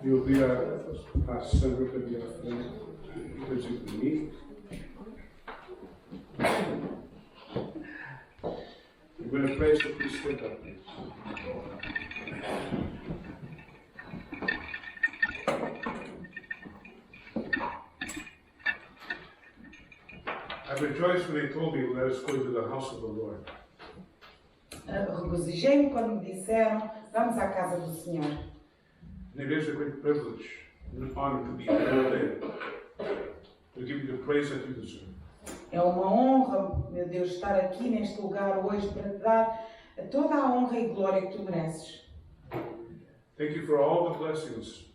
Eu vi a Sandra que havia à frente, depois de mim. I'm going to pray, so please stand up. I rejoiced when they told me, let us go to the house of the Lord. Regozijei-me quando me disseram, vamos à casa do Senhor. And it is a great privilege and an honor to be here today, to give you the praise that you deserve. É uma honra, meu Deus, estar aqui neste lugar hoje para te dar toda a honra e glória que tu mereces. Thank you for all the blessings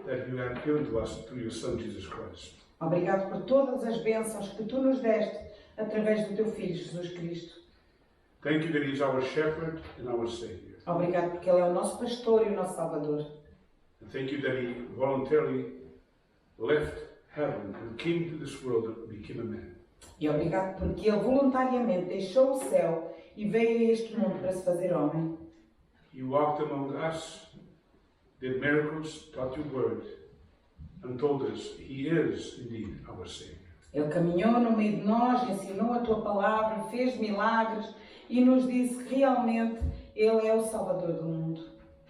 that you have given to us through your Son, Jesus Christ. Obrigado por todas as bênçãos que tu nos deste através do teu Filho, Jesus Cristo. Thank you that He is our shepherd and our Savior. Obrigado porque Ele é o nosso pastor e o nosso Salvador. And thank you that He voluntarily left heaven and came to this world and became a man. E obrigado porque Ele voluntariamente deixou o céu e veio a este mundo para se fazer homem. He walked among us, did miracles, taught your word, and told us He is indeed our Savior. Ele caminhou no meio de nós, ensinou a tua palavra, fez milagres e nos disse que realmente Ele é o Salvador do mundo.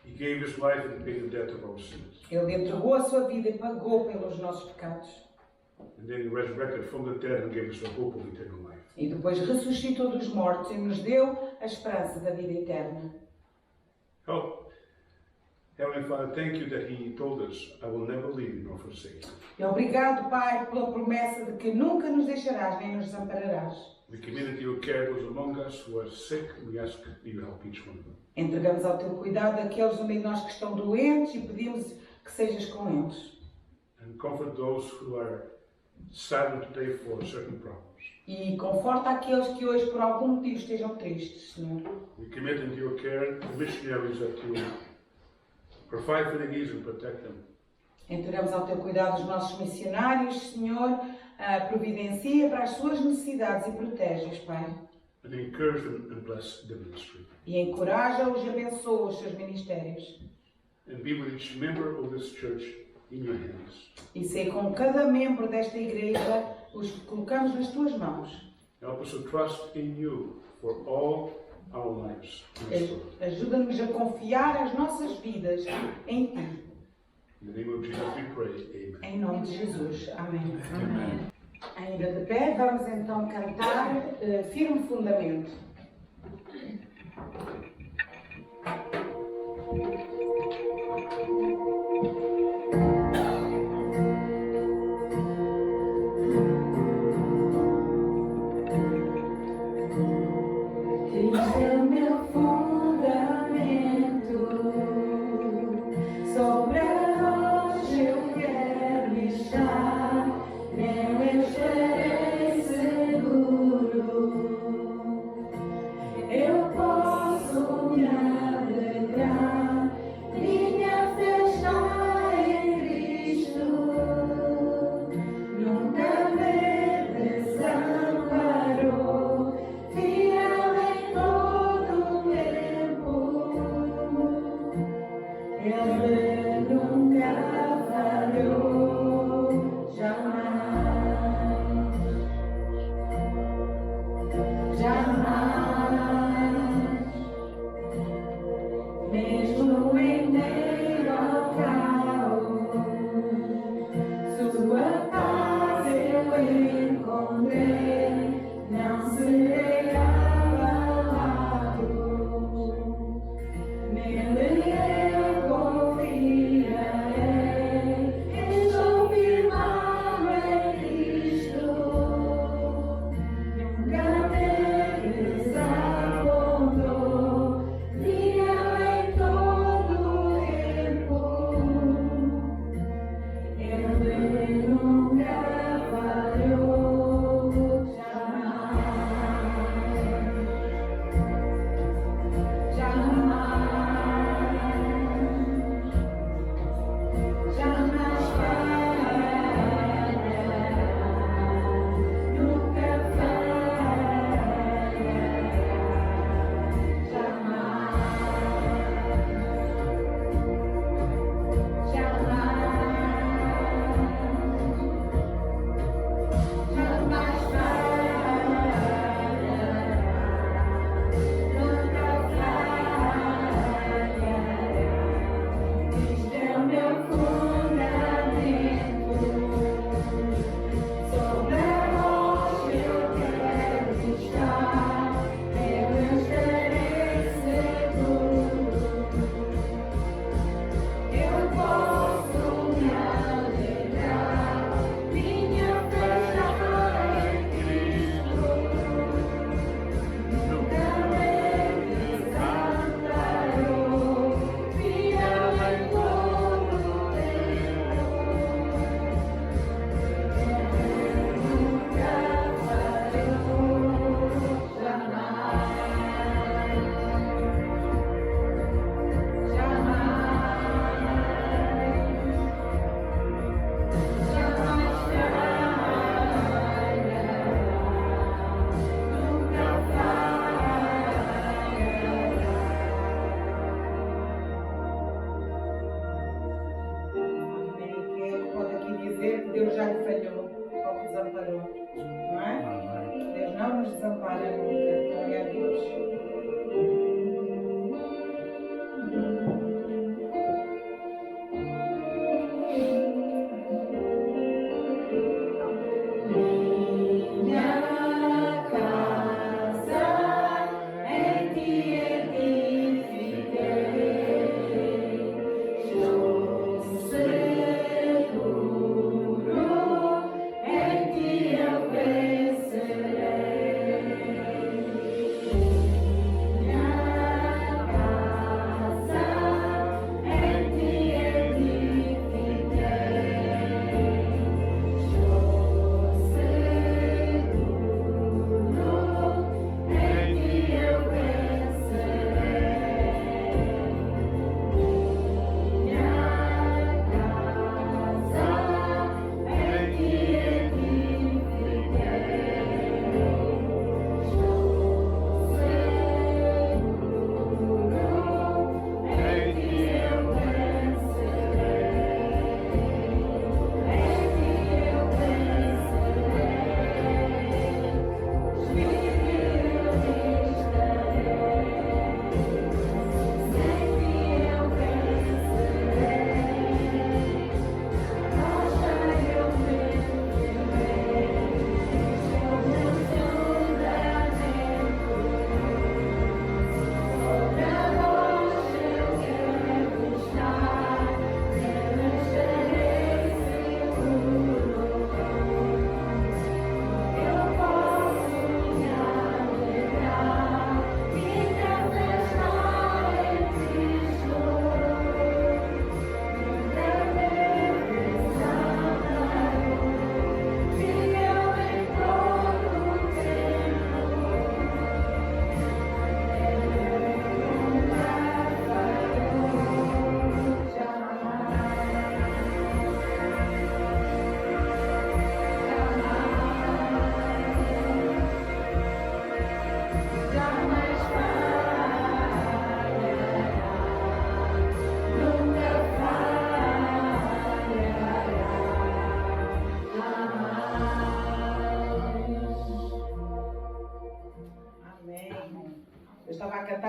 He gave His life and paid the debt of our sins. Ele entregou a sua vida e pagou pelos nossos pecados. And then He resurrected from the dead and gave us the hope of eternal life. E depois ressuscitou dos mortos e nos deu a esperança da vida eterna. Oh, Heavenly Father, thank you that He told us, I will never leave you nor forsake you. E obrigado, Pai, pela promessa de que nunca nos deixarás nem nos desampararás. We commit to your care those among us who are sick, and we ask that you help each one of them. Entregamos ao teu cuidado aqueles no meio de nós que estão doentes e pedimos que sejas com eles. And comfort those who are saddened today for certain problems. E conforta aqueles que hoje por algum motivo estejam tristes, Senhor. We commit into your care the missionaries that you provide for their needs and protect them. Entregamos ao teu cuidado os nossos missionários, Senhor, providencia para as suas necessidades e protege-os, Pai. And encourage them and bless their ministry. E encoraja-os e abençoa os seus ministérios. And be with each member of this church in your hands. E sei com cada membro desta igreja, os colocamos nas tuas mãos. Help us to trust in you for all our lives. Ajuda-nos a confiar as nossas vidas em ti. In the name of Jesus we pray. Amen. Em nome de Jesus. Amém. Amém. Ainda de pé, vamos então cantar Firme Fundamento. Cristo é meu fundamento, sobre a rocha eu quero estar, nele eu estarei seguro. Eu posso me alegrar, minha fé está em Cristo, nunca me desamparou, fiel em todo tempo, Ele nunca falhou, jamais, jamais.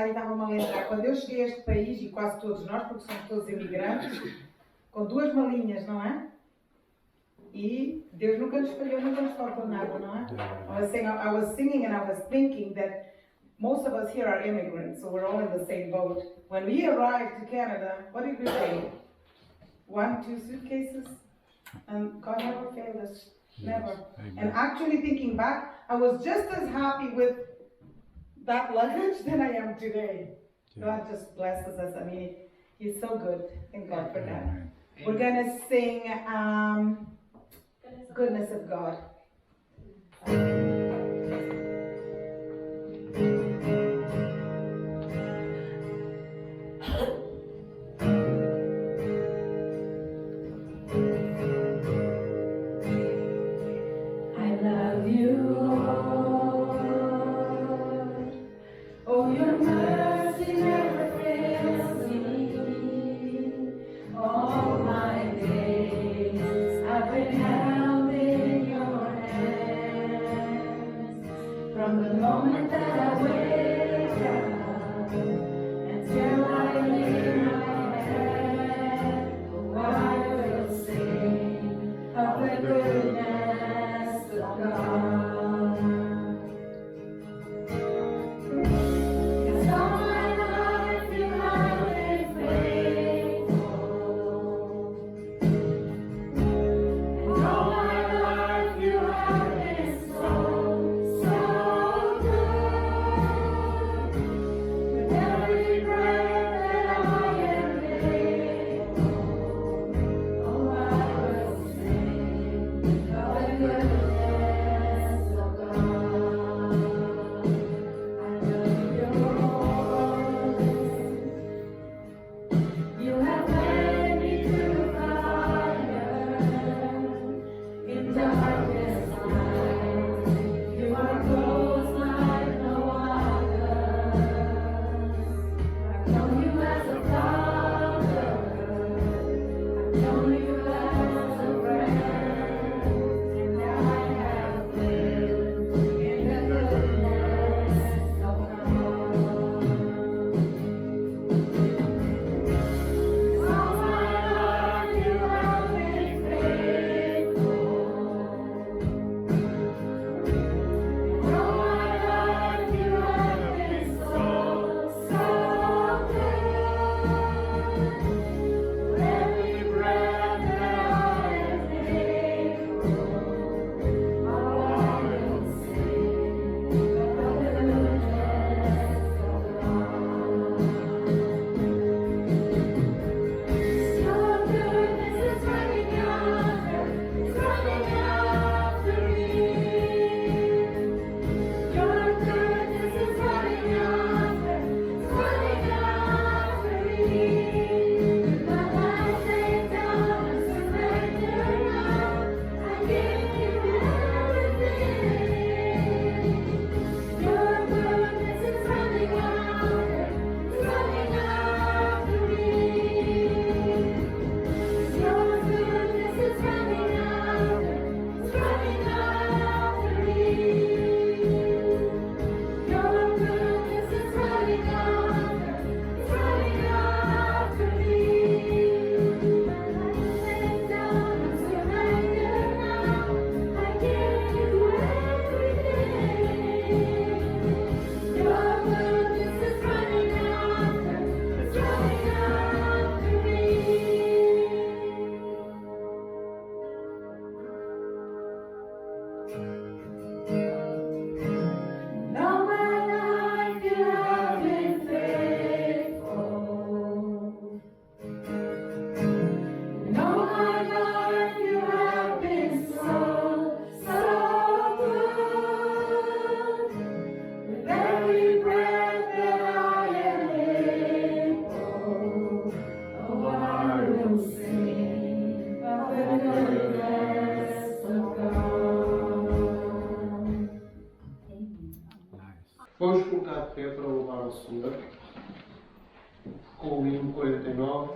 pensar e estava-me a lembrar, quando eu cheguei a este país, e quase todos nós, porque somos todos imigrantes, com 2 malinhas, não é? E Deus nunca nos falhou, nunca nos faltou nada, não é? I was singing and I was thinking that most of us here are immigrants, so we're all in the same boat. When we arrived to Canada, what did we say? 1, 2 suitcases? And God never failed us. Never. And actually thinking back, I was just as happy with that luggage than I am today. God just blesses us. I mean, He's so good. Thank God for that. We're gonna sing Goodness of God. I love you, Lord. Oh, your mercy never fails me. All my days I've been held in your hands. From the moment that I wake up until I lay my head, oh, I will sing of the goodness of God. 'Cause all my life you have been faithful, and all my life you have been so, so good. With every breath that I am able, oh, I will sing of the goodness of God. I love your voice. You have led me through fire in darkness night. You are close like no other. I've known you as a father. I've known you as a friend, and I have lived in the goodness of God. All my life you have been faithful, and all my life you have been so, so good. With every breath that I am able, oh, I will sing of the goodness of God. Your goodness is running after, it's running after me. Your goodness is running after, it's running after me. With my life laid down, I surrender now. I give you everything. Your goodness is running after, it's running after me. Your goodness is running after, it's running after me. Your goodness is running after, it's running after me. My life laid down, I surrender now. I give you everything. Your goodness is running after, it's running after me. And all my life you have been faithful, and all my life you have been so, so good. With every breath that I am able, oh, I will sing of the goodness of God. Vamos colocar de pé para louvar o Senhor com o hino 49,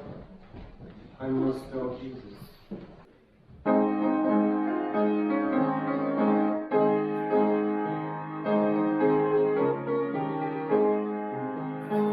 I Must Tell Jesus. I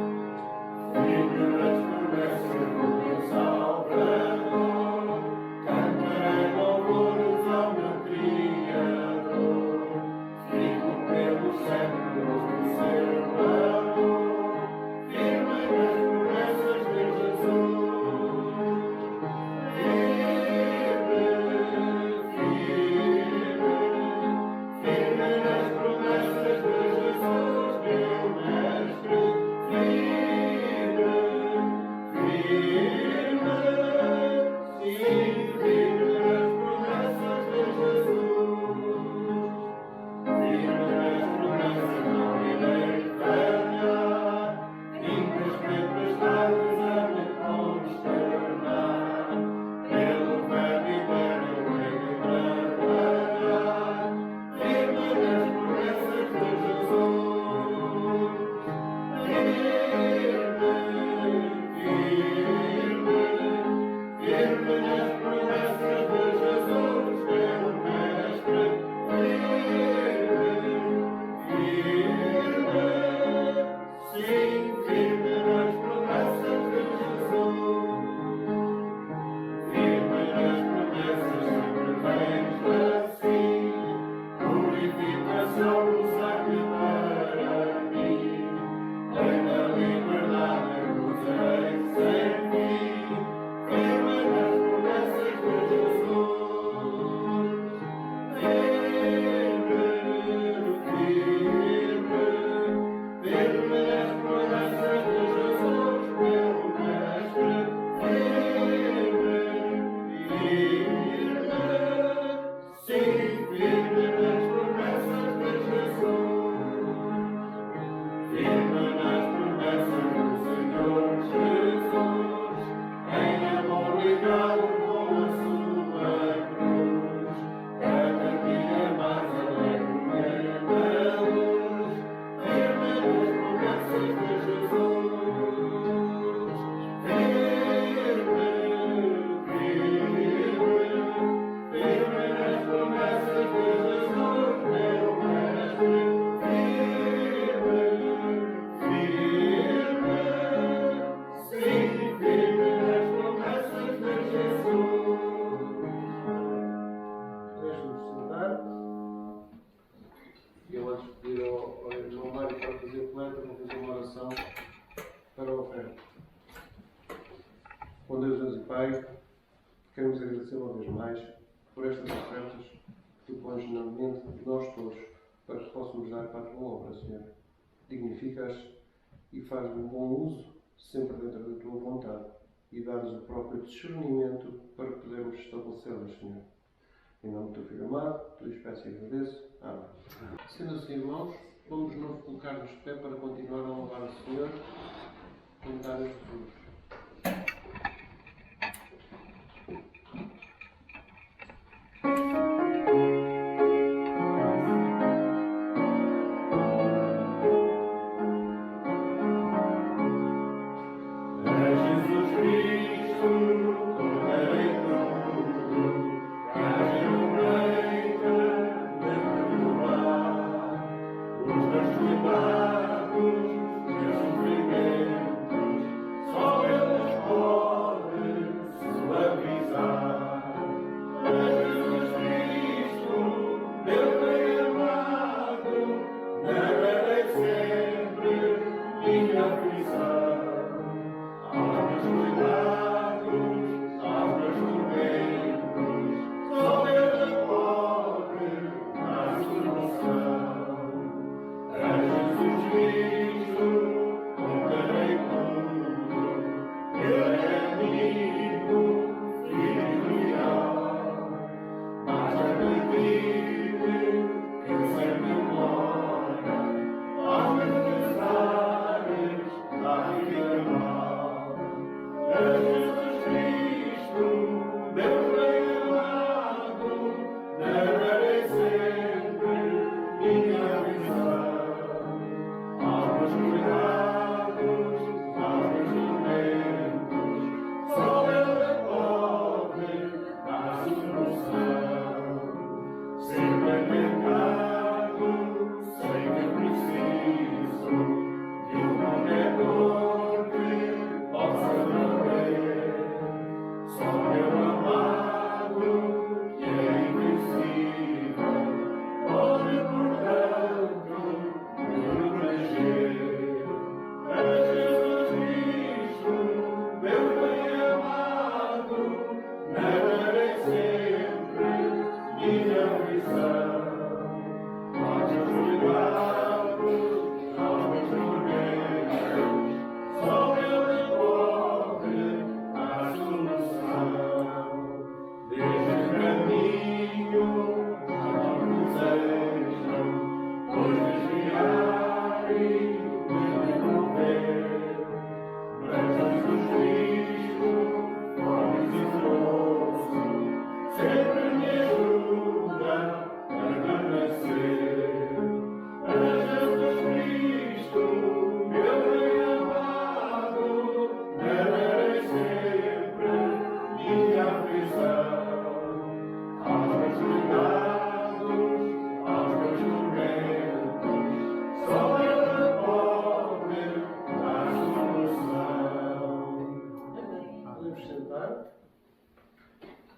para a oferta. Bom Deus e Pai, queremos agradecer uma vez mais por estas ofertas que tu pões na mente de nós todos para que possamos dar para a tua obra, Senhor. Dignifica-as e faz um bom uso, sempre dentro da tua vontade, e dá-nos o próprio discernimento para podermos estabelecê-las, Senhor. Em nome do teu Filho amado, te peço e agradeço. Amém. Sendo assim, irmãos, vamos nos colocar-nos de pé para continuar a louvar o Senhor, cantar as cruzes.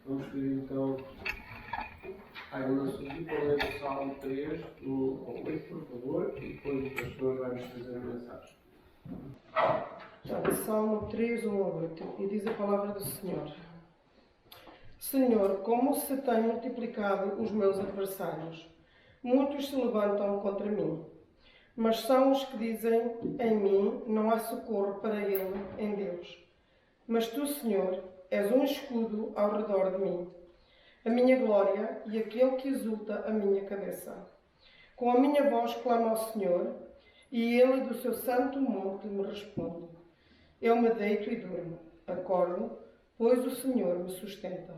Vamos pedir então à Irmã Sofia para ler o Salmo 3, do 8, por favor, e depois o pastor vai-nos trazer a mensagem. Salmo 3, 1 a 8, e diz a palavra do Senhor. Senhor, como se têm multiplicado os meus adversários, muitos se levantam contra mim. Mas são os que dizem, em mim não há socorro para ele em Deus. Mas tu, Senhor, és um escudo ao redor de mim, a minha glória e aquele que exulta a minha cabeça. Com a minha voz clamo ao Senhor, e ele do seu santo monte me responde. Eu me deito e durmo, acordo, pois o Senhor me sustenta.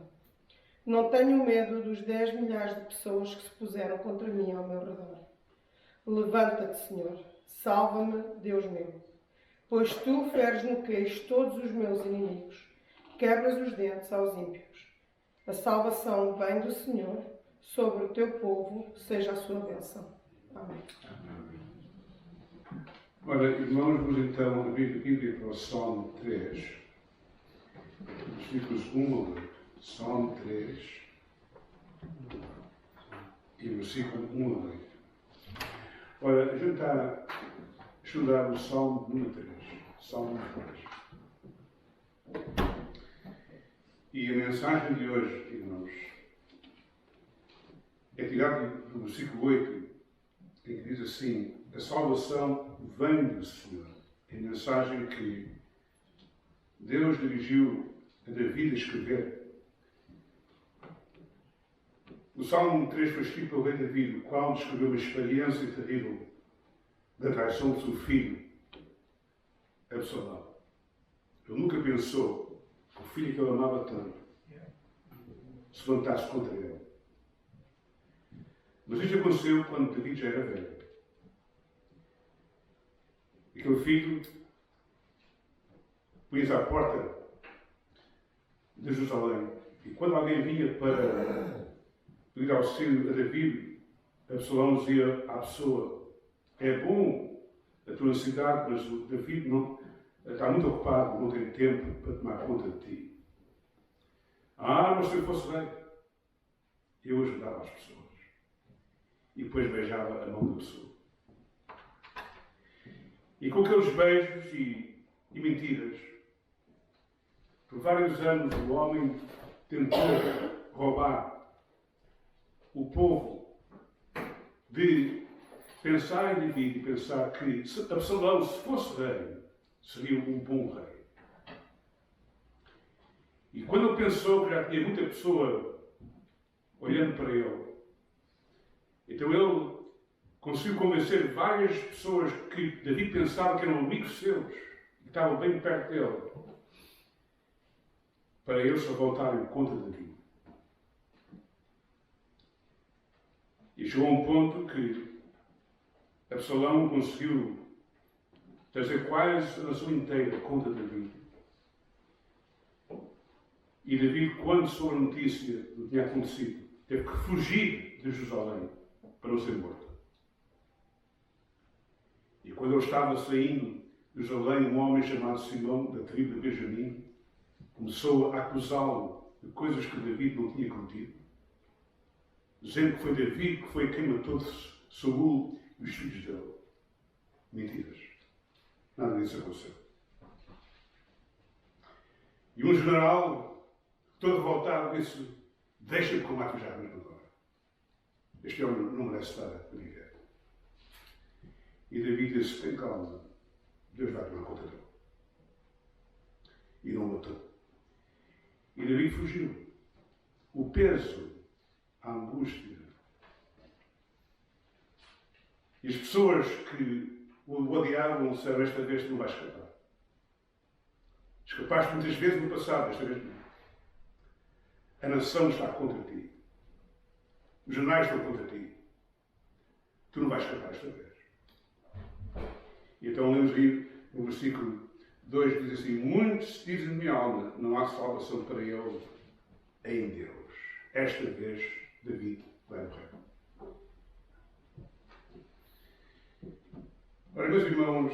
Não tenho medo dos 10 milhares de pessoas que se puseram contra mim ao meu redor. Levanta-te, Senhor, salva-me, Deus meu, pois tu feres no queixo todos os meus inimigos, quebras os dentes aos ímpios. A salvação vem do Senhor, sobre o teu povo seja a sua bênção. Amém. Ora, irmãos, vamos então abrir a Bíblia para o Salmo 3, versículos 1 a 8. Salmo 3 e versículo 1 a 8. Ora, a gente está a estudar o Salmo número 3. Salmo 2. E a mensagem de hoje, irmãos, é tirada do versículo 8, em que diz assim: a salvação vem do Senhor. É a mensagem que Deus dirigiu a David a escrever. O Salmo 3 foi escrito pelo rei David, o qual descreveu uma experiência terrível da traição do seu filho, Absalão. Ele nunca pensou que o filho que ele amava tanto se levantasse contra ele. Mas isto aconteceu quando David já era velho. Aquele filho punha-se à porta de Jerusalém, e quando alguém vinha para pedir auxílio a David, Absalão dizia à pessoa: é bom a tua necessidade, mas o David não, está muito ocupado, não tem tempo para tomar conta de ti. Mas se eu fosse rei, eu ajudava as pessoas. E depois beijava a mão da pessoa. E com aqueles beijos e mentiras, por vários anos o homem tentou roubar o povo de pensar em David e pensar que Absalão, se fosse rei, seria um bom rei. E quando ele pensou que já tinha muita pessoa olhando para ele, então ele conseguiu convencer várias pessoas que David pensava que eram amigos seus, que estavam bem perto dele, para eles se voltarem contra David. E chegou a um ponto que Absalão conseguiu trazer quase a nação inteira contra David. E David, quando soube a notícia do que tinha acontecido, teve que fugir de Jerusalém para não ser morto. E quando ele estava saindo de Jerusalém, um homem chamado Simão, da tribo de Benjamim, começou a acusá-lo de coisas que David não tinha cometido, dizendo que foi David que foi quem matou Saul e os filhos dele. Mentiras. Nada disso aconteceu. E um general, todo revoltado, disse: deixa-me que eu mato já mesmo agora. Este homem não merece estar a viver. E David disse: tem calma, Deus vai tomar conta dele. E não matou. E David fugiu. O peso, a angústia e as pessoas que o odiavam disseram: esta vez tu não vais escapar. Escapaste muitas vezes no passado, esta vez não. A nação está contra ti. Os jornais estão contra ti. Tu não vais escapar esta vez. E então lemos aí no versículo 2, diz assim: muitos dizem de minha alma, não há salvação para ele em Deus. Esta vez David vai morrer. Ora, meus irmãos,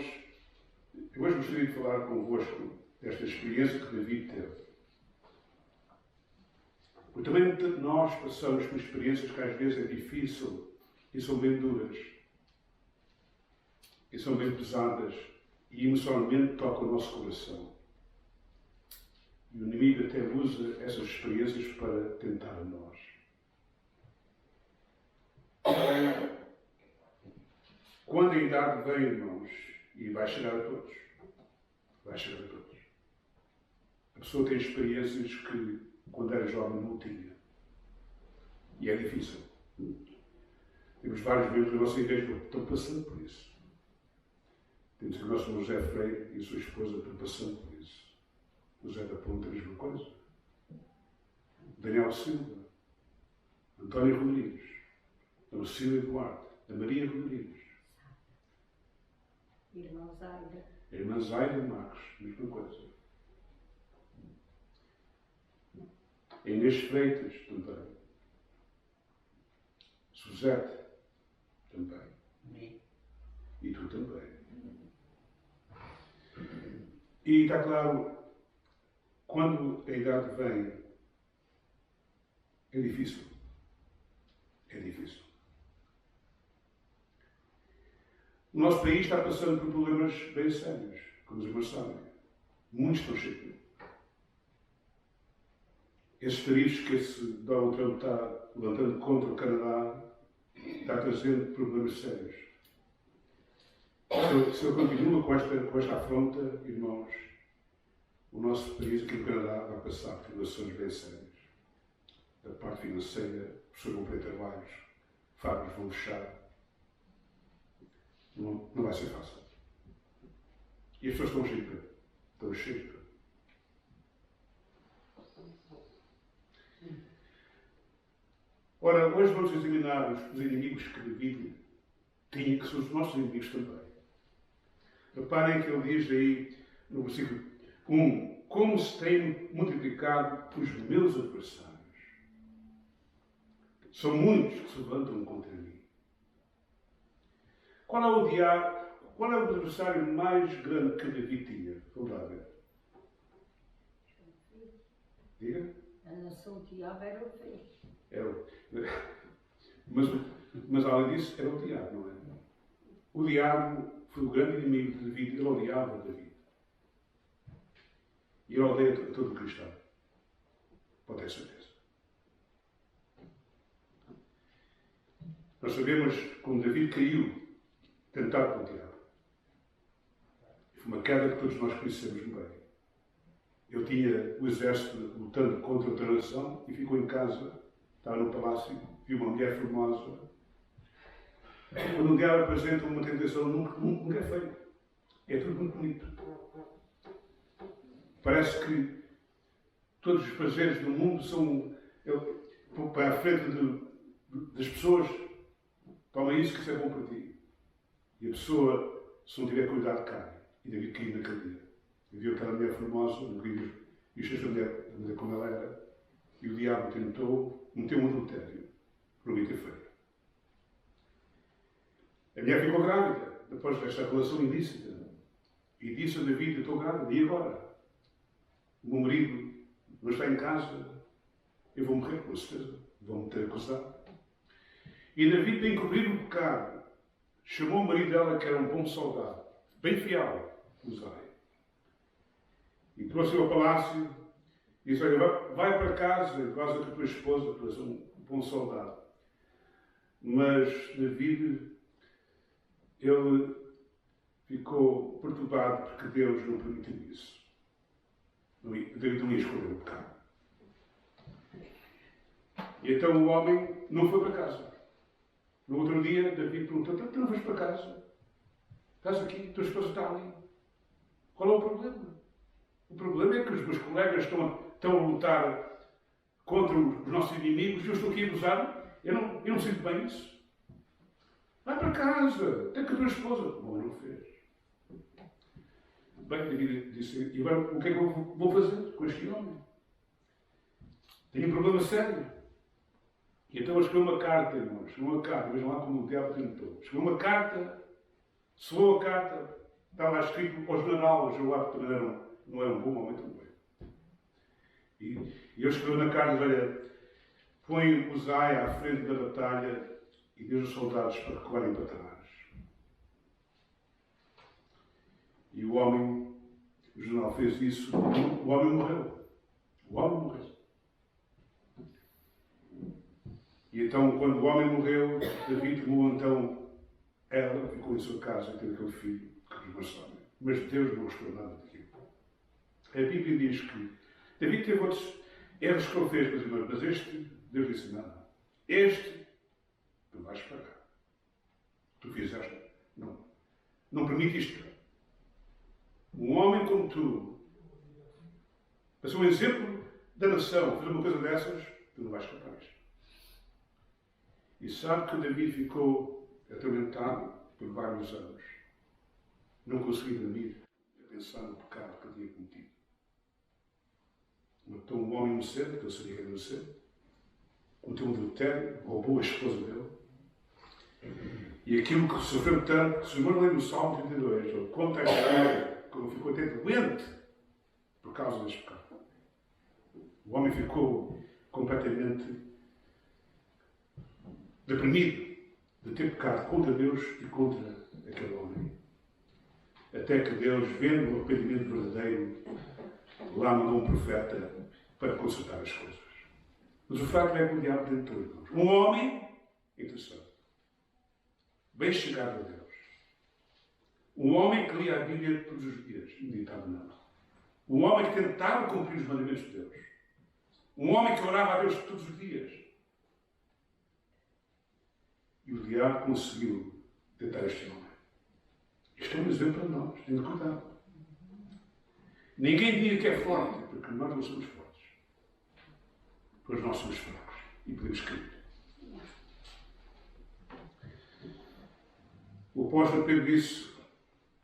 eu hoje gostaria de falar convosco desta experiência que David teve. Porque também nós passamos por experiências que às vezes é difícil e são bem duras. E são bem pesadas e emocionalmente tocam o nosso coração. E o inimigo até usa essas experiências para tentar a nós. Quando a idade vem, irmãos, e vai chegar a todos, vai chegar a todos. A pessoa tem experiências que, quando era jovem, não tinha. E é difícil. Temos vários membros da nossa igreja que estão passando por isso. Temos o nosso José Freire e a sua esposa estão passando por isso. O José da Ponta, a mesma coisa. Daniel Silva, António Rodrigues, a Lucília Duarte, a Maria Rodrigues, Irmã Zaida. a irmã Zaida Marcos, mesma coisa. A Inês Freitas também. Suzete também. E tu também. E está claro, quando a idade vem, é difícil. É difícil. O nosso país está passando por problemas bem sérios. como os irmãos sabem. Muitos estão cheios de medo. Esses tarifas que esse Donald Trump está levantando contra o Canadá está trazendo problemas sérios. Se ele continua com esta afronta, irmãos, o nosso país aqui no Canadá vai passar por situações bem sérias. Da parte financeira, pessoas vão perder trabalhos, fábricas vão fechar. Não vai ser fácil. E as pessoas estão cheias de medo. Estão cheias de medo. Ora, hoje vamos examinar os inimigos que David tinha, que são os nossos inimigos também. Reparem que ele diz aí, no versículo 1, como se tem multiplicado os meus adversários. São muitos que se levantam contra mim. Qual é o diabo? Qual é o adversário mais grande que David tinha? Vamos lá ver. Diga? A nação de diabo era o rei. Mas além disso, era o diabo, não é? O diabo foi o grande inimigo de David, ele odiava David. E ele odeia todo o cristão. Pode ter certeza. Nós sabemos como David caiu, tentado pelo diabo. Foi uma queda que todos nós conhecemos bem. Ele tinha o exército lutando contra outra nação e ficou em casa, estava no palácio, viu uma mulher formosa. Quando um diabo apresenta uma tentação, nunca é feio. É tudo muito bonito. Parece que todos os prazeres do mundo são para a frente das pessoas. Toma isso que isso é bom para ti. E a pessoa, se não tiver cuidado, cai. E David caiu naquele dia. E viu aquela mulher formosa, no vídeo, e esta mulher como ela era. E o diabo tentou meter um adultério. Prometeu ter feito. A mulher ficou grávida, depois desta relação ilícita. E disse a David, estou grávida, e agora? O meu marido não está em casa, eu vou morrer, com certeza. Vão-me ter acusado. E David, para encobrir o pecado, chamou o marido dela, que era um bom soldado, bem fiel, Uzai. E trouxe-o ao palácio e disse, olha, vai para casa, por causa da tua esposa, tu és um bom soldado. Mas David, ele ficou perturbado porque Deus não permitiu isso. David não ia escolher o pecado. E então o homem não foi para casa. No outro dia, David perguntou, tu não vais para casa? Estás aqui, tua esposa está ali. Qual é o problema? O problema é que os meus colegas estão a lutar contra os nossos inimigos e eu estou aqui a gozar. Eu não sinto bem isso. Vai para casa, tem com a tua esposa. Bom, não fez. Bem, David disse, e agora o que é que eu vou fazer com este homem? Tenho um problema sério. E então escreveu uma carta, irmãos. Escreveu uma carta, vejam lá como o diabo tentou. Escreveu uma carta, selou a carta, está lá escrito ao general, o Joab também não era um bom homem também. E ele escreveu na carta, olha, põe Uzai à frente da batalha e diz os soldados para recuarem para trás. E o homem, o general fez isso, o homem morreu. O homem morreu. E então, quando o homem morreu, David tomou então ela, ficou em sua casa e teve aquele filho, que nós sabemos. Mas Deus não gostou nada daquilo. A Bíblia diz que David teve outros erros que ele fez, meus irmãos, mas este, Deus disse, não, este, tu vais pagar. Tu fizeste, não permite isto. Um homem como tu, para ser um exemplo da nação, fazer uma coisa dessas, tu não vais capaz. E sabe que David ficou atormentado por vários anos. Não conseguia dormir a pensar no pecado que tinha cometido. Matou um homem inocente, que ele sabia que era inocente. Cometeu um adultério, roubou a esposa dele. E aquilo que sofreu tanto, que se o irmão lê no Salmo 32, ele conta a história, como ficou até doente por causa deste pecado. O homem ficou completamente deprimido de ter pecado contra Deus e contra aquele homem. Até que Deus, vendo o arrependimento verdadeiro, lá mandou um profeta para consertar as coisas. Mas o facto é que o diabo tentou, irmãos. Um homem, interessante, bem chegado a Deus. Um homem que lia a Bíblia todos os dias e meditava nela. Um homem que tentava cumprir os mandamentos de Deus. Um homem que orava a Deus todos os dias. E o diabo conseguiu tentar este homem. Isto é um exemplo para nós. Tenha cuidado. Ninguém diga que é forte, porque nós não somos fortes. Pois nós somos fracos e podemos cair. O apóstolo Pedro disse: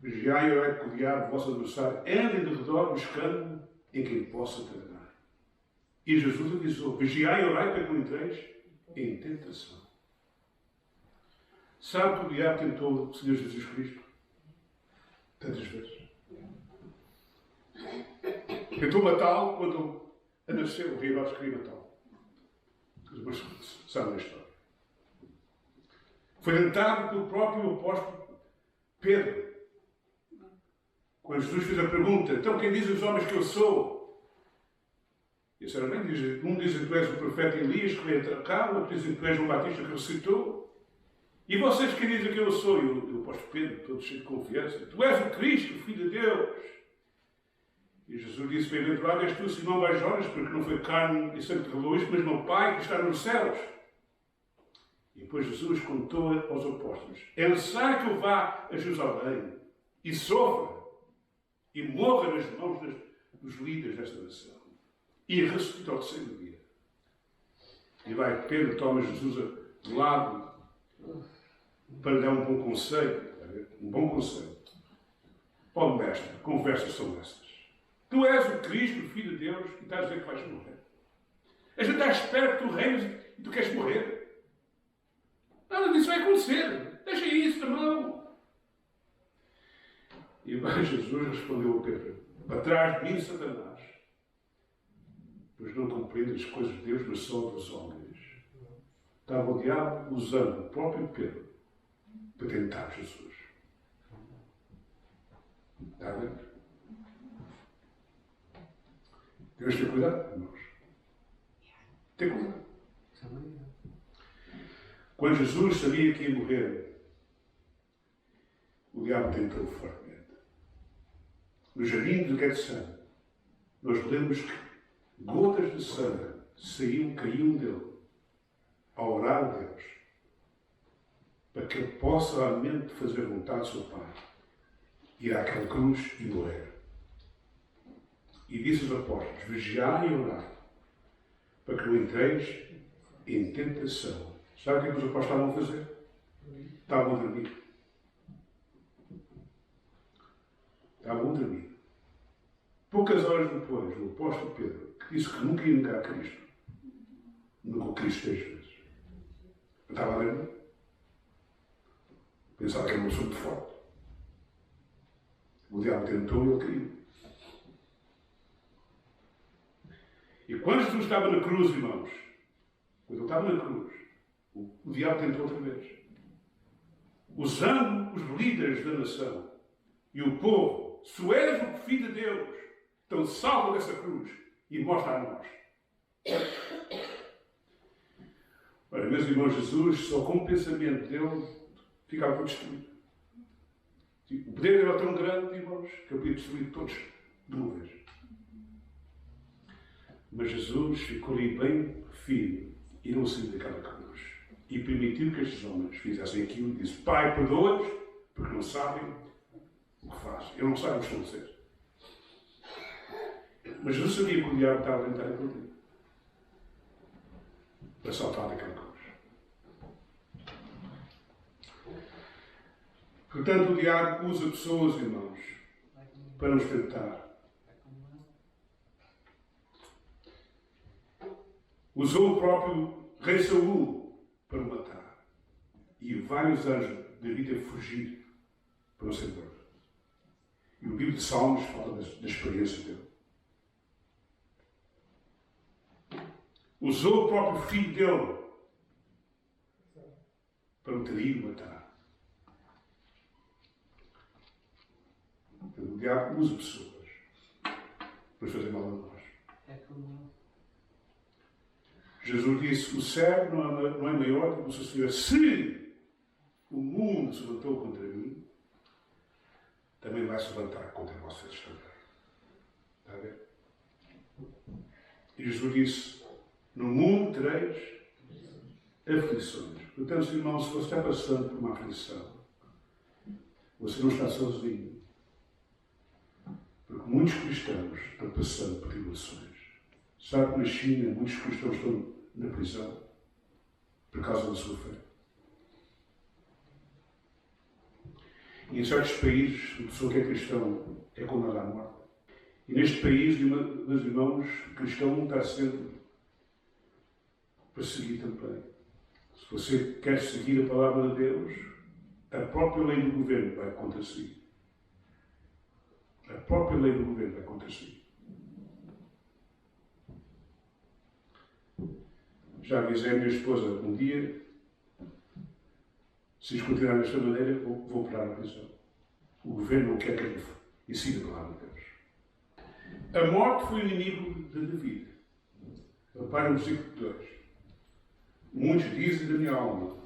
vigiai e orai que o diabo, vosso adversário, ande de redor buscando em quem possa trabalhar. E Jesus avisou: vigiai e orai para que não entreis em tentação. Sabe que o diabo tentou o Senhor Jesus Cristo? Tantas vezes. Tentou matá-lo quando nasceu, o rei Herodes queria matá-lo. Mas sabe a história. Foi tentado pelo próprio apóstolo Pedro. Quando Jesus fez a pergunta: então quem diz os homens que eu sou? E sinceramente, um diz que tu és o profeta Elias que veio cá, outro diz que tu és o Batista que ressuscitou. E vocês que dizem que eu sou? E o apóstolo Pedro, todo cheio de confiança: tu és o Cristo, o Filho de Deus. E Jesus disse: bem-aventurado és tu, Simão Bar-Jonas, porque não foi carne e sangue que revelou isto, mas meu Pai que está nos céus. E depois Jesus contou aos apóstolos: é necessário que eu vá a Jerusalém e sofra e morra nas mãos dos líderes desta nação e ressuscita ao terceiro dia. E vai Pedro, toma Jesus de lado para lhe dar um bom conselho. Um bom conselho. Ó mestre, conversas são essas. Tu és o Cristo, o Filho de Deus, e estás a dizer que vais morrer. A gente está à espera que tu reines e tu queres morrer. Nada disso vai acontecer. Deixa isso na mão. E mas Jesus respondeu a Pedro: para trás de mim, Satanás, pois não compreendes as coisas de Deus, mas só dos homens. Estava o diabo usando o próprio Pedro para tentar Jesus. Está a ver? Temos que ter cuidado, irmãos. Ter cuidado. Quando Jesus sabia que ia morrer, o diabo tentou fortemente. No jardim de Getsemane, nós lemos que gotas de sangue caíam dele ao orar a Deus, para que ele possa realmente fazer vontade do seu Pai, ir àquela cruz e morrer. E disse aos apóstolos: vigiai e orai, para que não entreis em tentação. Sabe o que os apóstolos estavam a fazer? Estavam a dormir. Estavam a dormir. Poucas horas depois, o apóstolo Pedro, que disse que nunca ia negar Cristo, negou Cristo 3 vezes. Estava a dormir. Pensava que era uma pessoa muito forte. O diabo tentou e ele caiu. E quando Jesus estava na cruz, irmãos, quando ele estava na cruz, o diabo tentou outra vez. Usando os líderes da nação e o povo: se tu és o Filho de Deus, então salva dessa cruz e mostra a nós. Ora, meus irmãos, Jesus, só com o pensamento dele, ficava tudo destruído. O poder era tão grande, irmãos, que ele podia destruir todos de uma vez. Mas Jesus ficou ali bem firme e não saiu daquela cruz. E permitiu que estes homens fizessem aquilo e disse: Pai, perdoa-os, porque não sabem o que fazem. Eu não sei o que estão a dizer. Mas Jesus sabia que o diabo estava a tentar aquilo para saltar daquela cruz. Portanto, o diabo usa pessoas, irmãos, para nos tentar. Usou o próprio rei Saul para o matar. E vários anjos Davi teve fugir para não ser morto. E o livro de Salmos fala da experiência dele. Usou o próprio filho dele para o trair e matar. O diabo usa pessoas para fazer mal a nós. Jesus disse: o servo não é maior do que o seu Senhor. Se o mundo se levantou contra mim, também vai se levantar contra vocês também. Está a ver? E Jesus disse: no mundo tereis aflições. Portanto, irmão, se você está passando por uma aflição, você não está sozinho. Porque muitos cristãos estão passando por tribulações. Sabe que na China muitos cristãos estão na prisão por causa da sua fé. E em certos países, a pessoa que é cristão é condenada à morte. E neste país, meus irmãos, o cristão está sendo perseguido também. Se você quer seguir a palavra de Deus, a própria lei do governo vai contra si. A própria lei do governo vai contra si. Já avisei a minha esposa um dia, se isto continuar desta maneira, vou parar a prisão. O governo não quer que eu ensine a palavra de Deus. A morte foi o inimigo de David. Repare no versículo 2. Muitos dizem da minha alma,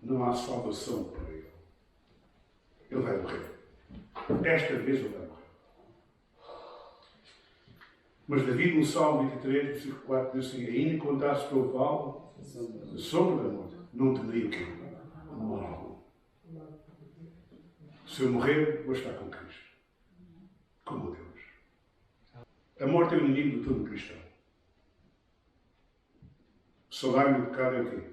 não há salvação para ele. Ele vai morrer. Desta vez ele vai morrer. Mas David, no Salmo 23, versículo 4, diz assim: ainda que andasse pelo vale, a sombra da morte, não temeria que ele morra. Se eu morrer, vou estar com Cristo. Como Deus. A morte é o inimigo de todo cristão. O salário do pecado é o quê?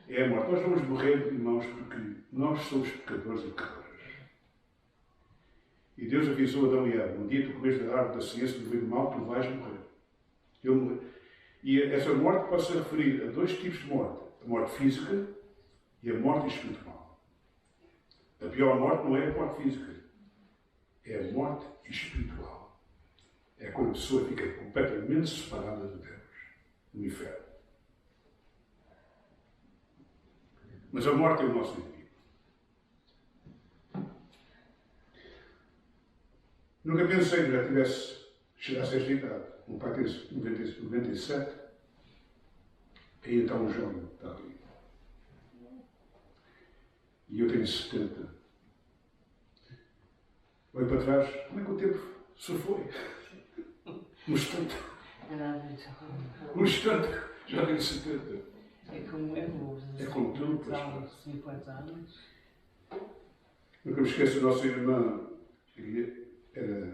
É a morte. Nós vamos morrer, irmãos, porque nós somos pecadores e pecadoras. E Deus avisou Adão e Eva: um dia tu comes da árvore da ciência do bem e do mal, tu vais morrer. Ele morreu. E essa morte pode se referir a dois tipos de morte: a morte física e a morte espiritual. A pior morte não é a morte física, é a morte espiritual. É quando a pessoa fica completamente separada de Deus, no inferno. Mas a morte é o nosso inimigo. Nunca pensei que já tivesse chegado a esta idade. O meu pai tem 97, e então um jovem está ali. E eu tenho 70. Olho para trás, como é que o tempo se foi? Um instante. Um instante, já tenho 70. É como eu, É como tu, pois. 50 anos. Nunca me esqueço da nossa irmã, que era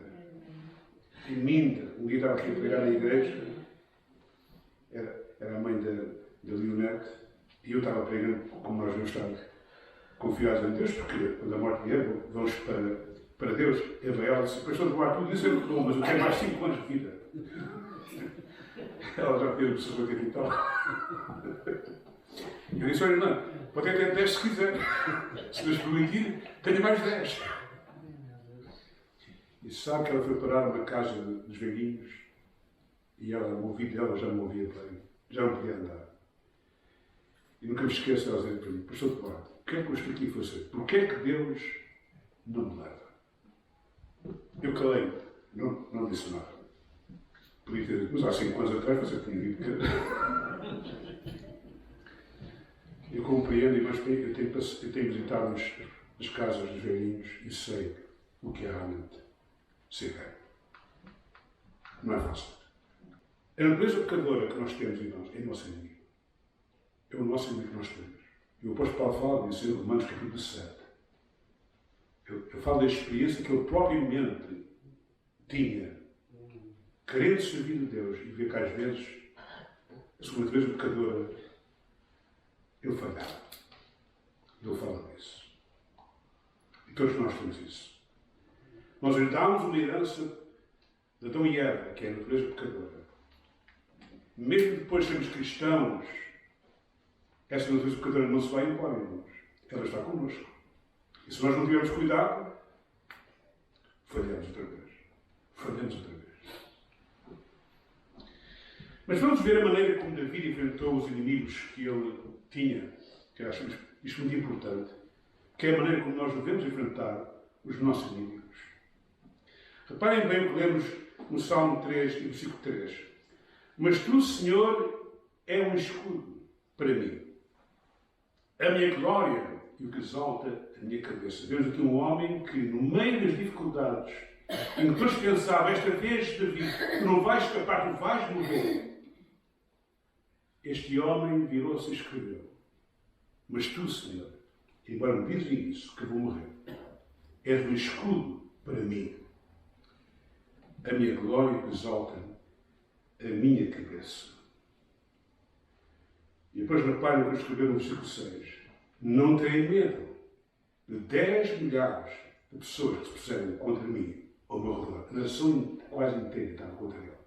linda. Um dia estava aqui a pregar na igreja, era a mãe da Leonete, e eu estava pregando como nós devemos estar confiados em Deus, porque quando a morte vier, vamos para Deus. Ela disse: depois de tomar tudo isso, eu não dou, mas eu tenho mais 5 anos de vida. Ela já fez o seu capital. Eu disse: olha, irmã, pode até 10 se quiser. Se Deus permitir, tenho mais 10. E sabe que ela foi parar uma casa dos velhinhos e ela, o ouvido dela já não ouvia bem, já não podia andar. E nunca me esqueço ela dizer para mim: pastor de parte, o que é que eu estou aqui a fazer? Porquê é que Deus não me leva? Eu calei, não disse nada. Podia ter dito, mas há 5 anos atrás você tinha dito que... Eu compreendo, mas eu tenho visitado as casas dos velhinhos e sei o que é realmente ser velho. Não é fácil. A natureza pecadora que nós temos, irmãos, é o nosso inimigo. É o nosso inimigo que nós temos. E o apóstolo Paulo fala disso em Romanos capítulo 7. Eu falo da experiência que ele propriamente tinha, querendo servir a Deus, e ver que às vezes a sua natureza pecadora, ele falhava. Ele fala disso. E todos nós temos isso. Nós herdámos uma herança de Adão e Eva, que é a natureza pecadora. Mesmo depois de sermos cristãos, essa natureza pecadora não se vai embora, irmãos. Ela está connosco. E se nós não tivermos cuidado, falhamos outra vez. Falhamos outra vez. Mas vamos ver a maneira como David enfrentou os inimigos que ele tinha, que acho isto muito importante, que é a maneira como nós devemos enfrentar os nossos inimigos. Reparem bem o que lemos no Salmo 3 e versículo 3. Mas tu, Senhor, é um escudo para mim, a minha glória e o que exalta a minha cabeça. Vemos aqui um homem que, no meio das dificuldades, em que todos pensavam, esta vez, David, tu não vais escapar, tu vais morrer. Este homem virou-se e escreveu: mas tu, Senhor, embora me dizem isso, que vou morrer, és um escudo para mim, a minha glória que exalta a minha cabeça. E depois reparem o que escreveu no versículo 6. Não tenho medo de 10 milhares de pessoas que se puserem contra mim ao meu redor. A nação quase inteira estava contra ele.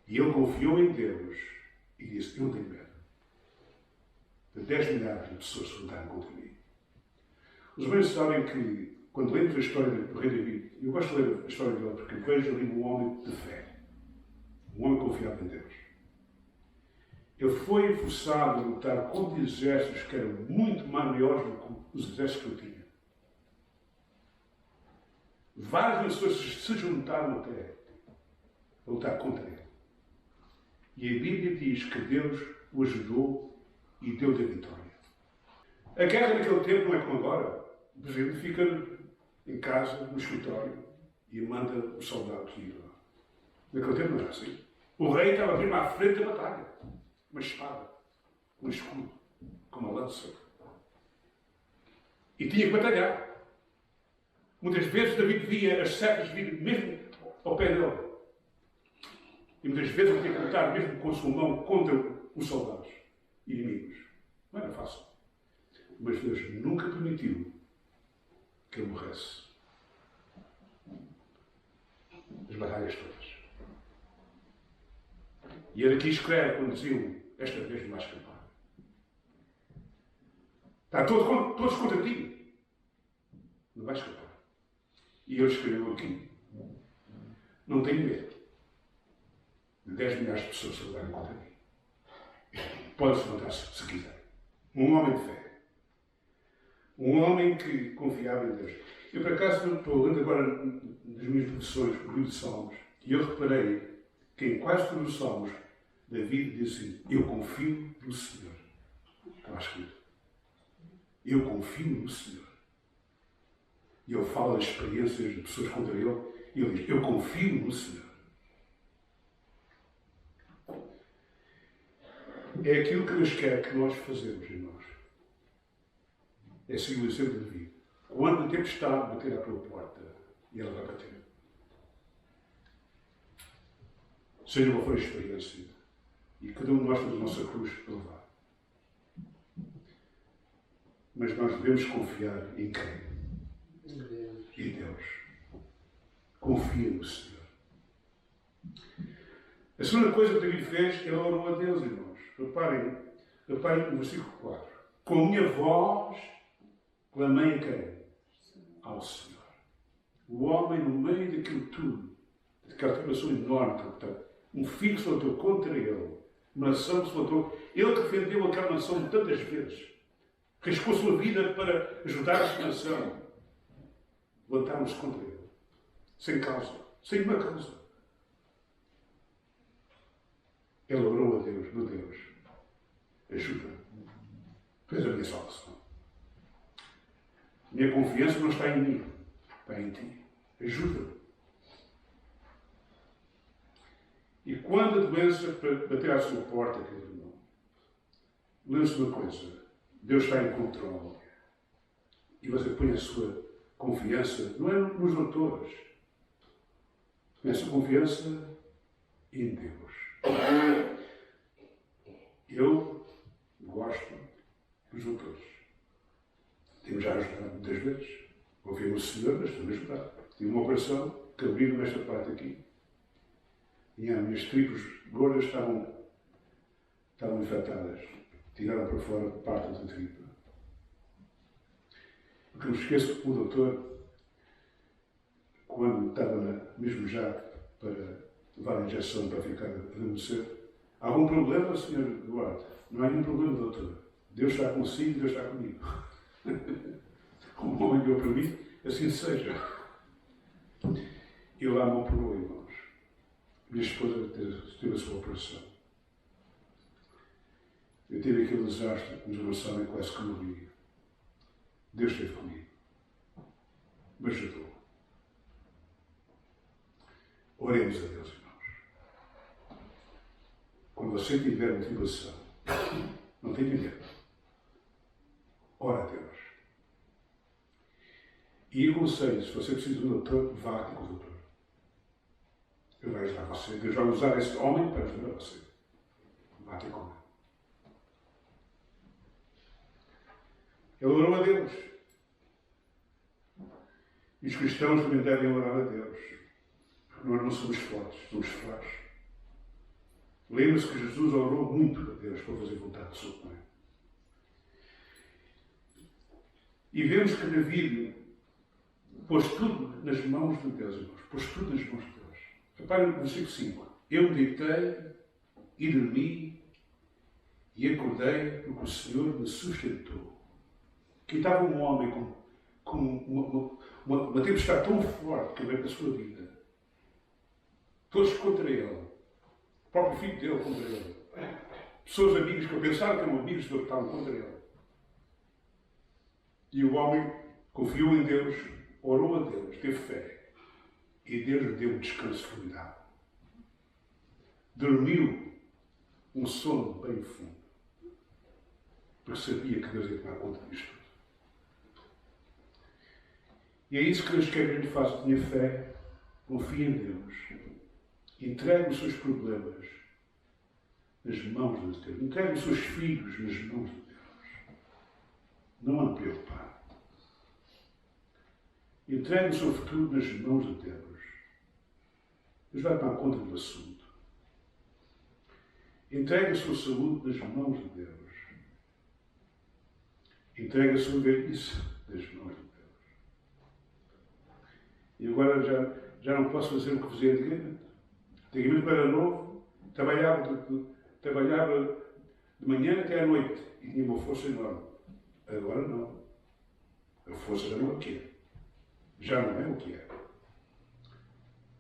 E ele confiou em Deus e disse: eu não tenho medo de 10 milhares de pessoas que se levantaram contra mim. Os irmãos sabem que, quando lemos a história do rei David, eu gosto de ler a história dele porque vejo ali um homem de fé, um homem confiado em Deus. Ele foi forçado a lutar contra exércitos que eram muito maiores do que os exércitos que ele tinha. Várias pessoas se juntaram até a lutar contra ele. E a Bíblia diz que Deus o ajudou e deu-lhe a vitória. A guerra naquele tempo não é como agora. O presidente fica em casa, no escritório, e manda os soldados ir lá. Naquele tempo não era assim. O rei estava mesmo à frente da batalha. Uma espada, um escudo, com uma lança. E tinha que batalhar. Muitas vezes David via as setas vir mesmo ao pé dele. E muitas vezes ele tinha que lutar mesmo com a sua mão contra os soldados inimigos. Não era fácil. Mas Deus nunca permitiu que ele morresse. As batalhas todas. E era aqui escreve quando diziam: esta vez não vais escapar. Está todos contra ti. Não vais escapar. E ele escreveu aqui: não tenho medo de 10 milhares de pessoas se levarem contra mim. Pode-se levantar-se se quiser. Um homem de fé. Um homem que confiava em Deus. Eu, por acaso, estou lendo agora nas minhas profissões o livro de Salmos, e eu reparei que em quase todos os Salmos David diz assim: eu confio no Senhor. Está escrito. Eu confio no Senhor. E ele fala das experiências de pessoas contra ele, e ele diz: eu confio no Senhor. É aquilo que Deus quer que nós façamos, irmãos. É seguir o exemplo de David. Quando a tempestade bater à tua porta, e ela vai bater. Seja qual for a experiência, e cada um de nós temos a nossa cruz para levar. Mas nós devemos confiar em quem? Em Deus. Confia no Senhor. A segunda coisa que David fez, ele orou a Deus, irmãos. Reparem no versículo 4. Com a minha voz, clamei a quem? Ao Senhor. O homem, no meio daquilo tudo, daquela tribulação enorme, um filho se levantou contra ele, uma nação se levantou, ele defendeu aquela nação tantas vezes, arriscou a sua vida para ajudar a sua nação, levantaram-se contra ele, sem causa, sem uma causa. Ele orou a Deus: meu Deus, ajuda-me, tu és a minha salvação. Minha confiança não está em mim, está em ti. Ajuda-me. E quando a doença bater à sua porta, querido irmão, lembre-se de uma coisa: Deus está em controle. E você põe a sua confiança, não é nos doutores, põe a sua confiança em Deus. Eu gosto dos doutores. Temos já ajudado muitas vezes. Confio no Senhor, mas estou a ajudar. Tive uma operação que abriram nesta parte aqui. E as minhas tripas gordas estavam infectadas. Tiraram para fora parte da tripa. Porque não esqueço que o doutor, quando estava mesmo já para levar a injeção para ficar a adormecer: há algum problema, Sr. Duarte? Não há nenhum problema, doutor. Deus está consigo, Deus está comigo. O homem deu para mim, assim seja. E lá me operou, irmãos. Minha esposa teve a sua operação. Eu tive aquele desastre nos relação e quase que morri. Deus esteve comigo. Me ajudou. Oremos a Deus, irmãos. Quando você tiver motivação, não tem medo. Ora a Deus. E aconselho, se você precisa de um doutor, vá com o doutor. Ele vai ajudar você. Deus vai usar esse homem para ajudar você. Vá ter com ele. Ele orou a Deus. E os cristãos também devem orar a Deus. Porque nós não somos fortes, somos fracos. Lembra-se que Jesus orou muito a Deus para fazer vontade do seu Pai. E vemos que David pôs tudo nas mãos de Deus, irmãos. Pôs tudo nas mãos de Deus. Reparem no versículo 5. Eu me deitei e dormi e acordei porque o Senhor me sustentou. Aqui estava um homem com uma tempestade tão forte que veio para a sua vida. Todos contra ele. O próprio filho dele contra ele. Pessoas amigas que eu pensava que eram amigos dele que estavam contra ele. E o homem confiou em Deus, orou a Deus, teve fé. E Deus lhe deu um descanso formidável. Dormiu um sono bem fundo. Porque sabia que Deus ia tomar conta disto tudo. E é isso que Deus quer que a gente faça. Tenha fé, confie em Deus. Entregue os seus problemas nas mãos de Deus. Entregue os seus filhos nas mãos de Deus. Não ande preocupado. Entregue o seu futuro nas mãos de Deus. Deus vai tomar conta do assunto. Entregue a sua saúde nas mãos de Deus. Entregue a sua velhice nas mãos de Deus. E agora já não posso fazer o que fazia antigamente. Antigamente, quando era novo, trabalhava de manhã até à noite e tinha uma força enorme. Agora não. A força já não é o que é. Já não é o que é.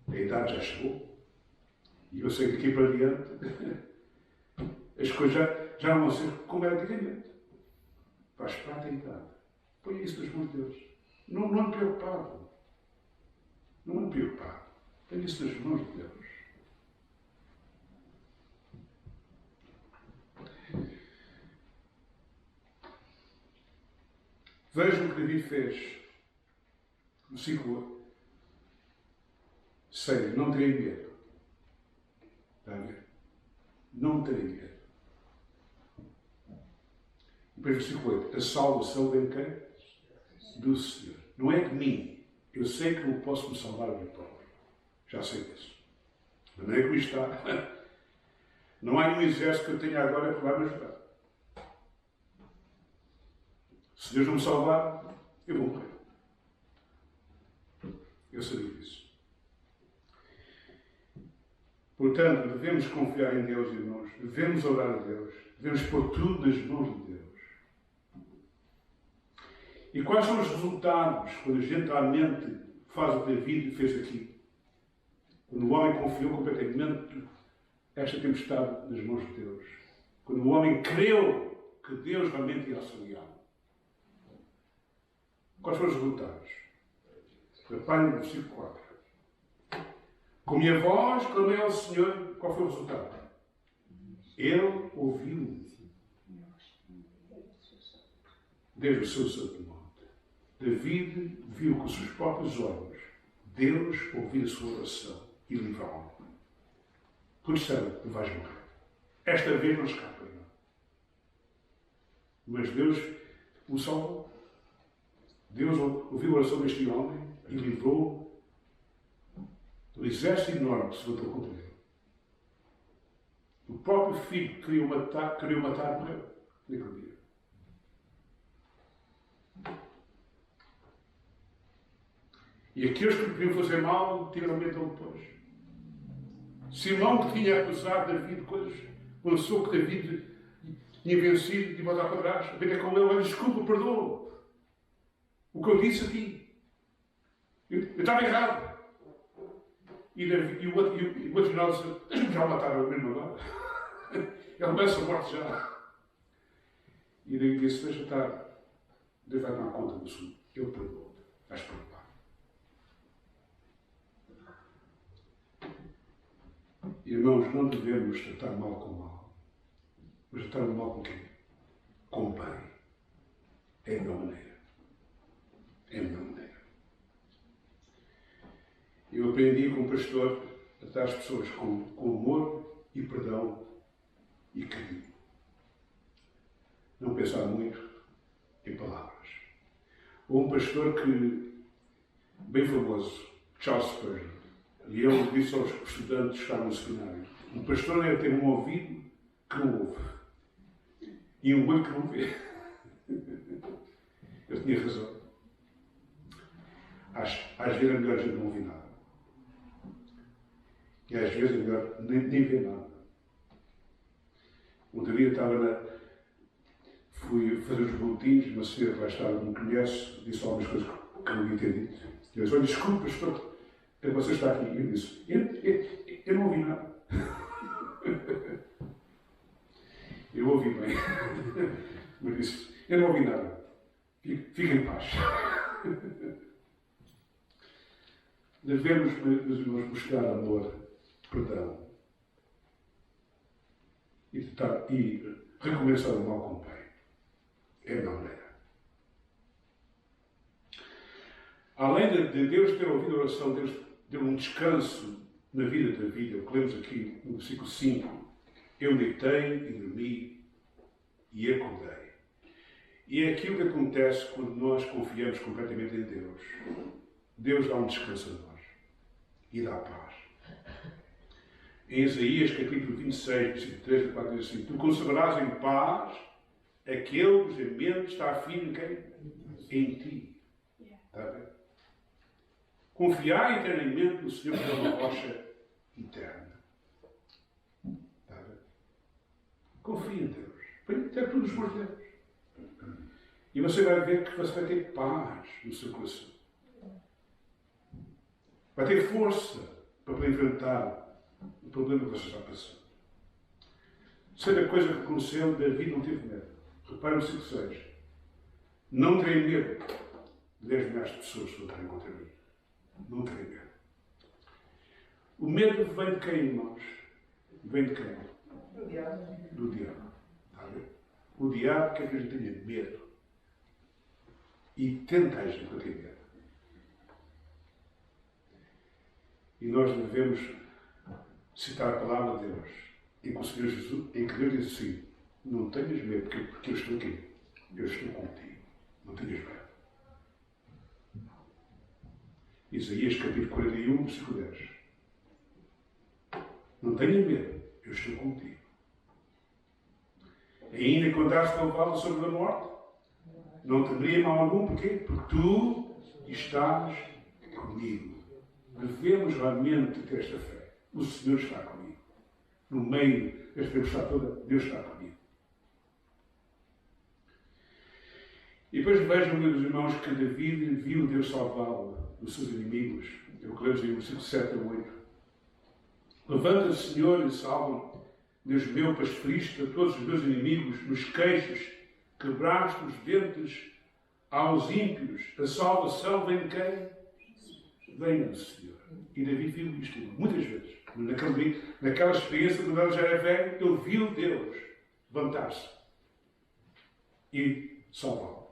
A idade já chegou. E eu sei que daqui para diante as coisas já não vão ser como era antigamente. Faz parte da idade. Põe isso nas mãos de Deus. Não ande preocupado. Não ande preocupado. Põe isso nas mãos de Deus. Vejam o que David fez. Versículo 6. Não terei medo. Está a ver? Não terei medo. Depois, versículo 8. A salvação vem de quem? Do Senhor. Não é de mim. Eu sei que não posso me salvar a mim próprio. Já sei disso. Da maneira como está. Não há nenhum exército que eu tenha agora que vai me ajudar. Se Deus não me salvar, eu vou morrer. Eu sabia disso. Portanto, devemos confiar em Deus, irmãos. Devemos orar a Deus. Devemos pôr tudo nas mãos de Deus. E quais são os resultados quando a gente realmente faz o que David fez aqui? Quando o homem confiou completamente esta tempestade nas mãos de Deus. Quando o homem creu que Deus realmente ia auxiliá-lo. Quais foram os resultados? Reparem no versículo 4. Com minha voz clamei ao Senhor. Qual foi o resultado? Ele ouviu-me. Desde o seu santo monte. David viu com os seus próprios olhos Deus ouvir a sua oração e livrá-lo. Por isso, tu vais morrer. Esta vez não escapa. Não. Mas Deus o salvou. Deus ouviu a oração deste homem e livrou do exército enorme que se levantou contra ele. O próprio filho que queria matar, morreu naquele dia. E aqueles que queriam fazer mal, tiveram medo dele depois. Simão, que tinha acusado David de coisas, pensou que David tinha vencido e voltar para trás. A vida com ele, olha, desculpa, perdoa. O que eu disse a ti. Eu estava errado. E o outro general disse: deixa-me já matar o mesmo agora. Ele merece a morte já. E David disse: deixa estar. Deus vai tomar conta do assunto. Eu perdoou. Vais perdoar. Irmãos, não devemos tratar mal com mal. Mas tratar o mal com quem? Com bem. É a melhor maneira. É a melhor maneira. Eu aprendi como pastor a tratar as pessoas com amor e perdão e carinho. Não pensar muito em palavras. Ou um pastor bem famoso, Charles Spurgeon, e ele disse aos estudantes que estavam no seminário: um pastor deve ter um ouvido que não ouve e um olho que não vê. Eu tinha razão. Às vezes é melhor a gente não ouvir nada. E às vezes é melhor nem ver nada. Um dia fui fazer os boletins, uma senhora que lá estava, me conhece, disse algumas coisas que eu não havia entendido. Eu disse: olha, desculpa, pastor, você está aqui. E eu disse: eu não ouvi nada. Eu ouvi bem. Mas disse: eu não ouvi nada. Fique em paz. Devemos, meus irmãos, buscar amor, perdão e recomeçar o mal com o bem. É a melhor maneira. Além de Deus ter ouvido a oração, Deus deu um descanso na vida de David. O que lemos aqui no versículo 5. Eu deitei e dormi e acordei. E é aquilo que acontece quando nós confiamos completamente em Deus. Deus dá um descanso a nós e dá paz. Em Isaías, capítulo 26, versículo 3 a 4, diz assim: tu conservarás em paz aquele cuja mente está firme em ti. Está a ver? Confiar eternamente no Senhor, que é uma rocha eterna. Está a ver? Confia em Deus. Põe até tudo nos seus dedos. E você vai ver que você vai ter paz no seu coração. Vai ter força para poder enfrentar o problema que você está passando. Sabe a coisa que aconteceu? David não teve medo. Repare no versículo 6. Não terei medo de 10 milhares de pessoas que lutarem contra mim. Não terei medo. O medo vem de quem, irmãos? Vem de quem? Do diabo. Do diabo. Está a ver? O diabo quer que a gente tenha medo. E tenta a gente ter medo. E nós devemos citar a palavra de Deus, em que o Senhor Jesus, em que Deus diz assim: não tenhas medo, porque eu estou aqui. Eu estou contigo. Não tenhas medo. Isaías capítulo 41, versículo 10. Não tenhas medo, eu estou contigo. Ainda que andasse pelo vale sobre a morte, não temeria mal algum. Porquê? Porque tu estás comigo. Devemos realmente ter esta fé. O Senhor está comigo. No meio desta tempestade toda, Deus está comigo. E depois vejam, meus irmãos, que David viu Deus salvá-lo dos seus inimigos. É o que lemos em versículo 7 a 8. Levanta-te, Senhor, e salva-me. Deus meu, pois feriste a todos os meus inimigos nos queixos, quebraste os dentes aos ímpios. A salvação vem de quem? Vem do Senhor. E David viu isto muitas vezes. Naquela experiência, quando ele já era velho, ele viu Deus levantar-se e salvá-lo.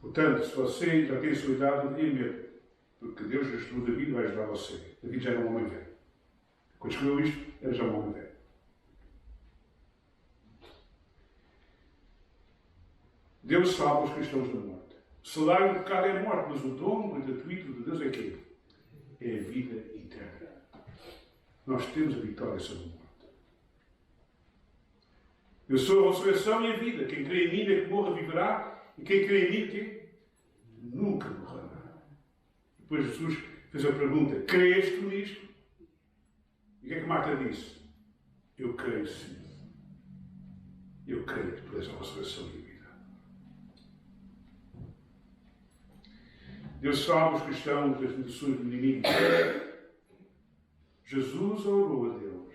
Portanto, se você já tem a sua idade, não tenha medo, porque Deus ajudou David, vai ajudar você. David já era um homem velho. Quando escreveu isto, era já um homem velho. Deus salva os cristãos da morte. O salário do pecado é a morte, mas o dom gratuito de Deus é quê? É a vida eterna. Nós temos a vitória sobre a morte. Eu sou a ressurreição e a vida. Quem crê em mim, é que morra, viverá. E quem crê em mim, quê? Nunca morrerá. Depois Jesus fez a pergunta: crês tu nisto? E o que é que Marta disse? Eu creio, sim. Eu creio que tu és a ressurreição e a vida. Deus salva os cristãos das tentações do inimigo. Jesus orou a Deus,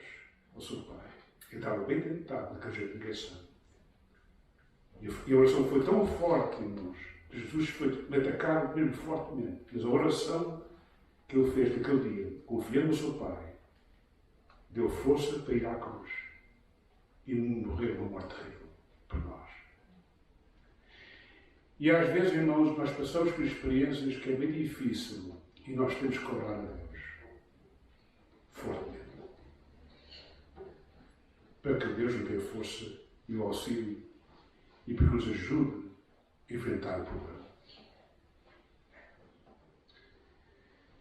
ao seu Pai. Ele estava bem tentado naquele jeito, ninguém sabe. E a oração foi tão forte, irmãos, que Jesus foi atacado mesmo fortemente. Mas a oração que ele fez naquele dia, confiando no seu Pai, deu força para ir à cruz e morrer uma morte terrível para nós. E às vezes, irmãos, nós passamos por experiências que é bem difícil e nós temos que orar a Deus fortemente para que Deus nos dê a força e o auxílio e para que nos ajude a enfrentar o problema.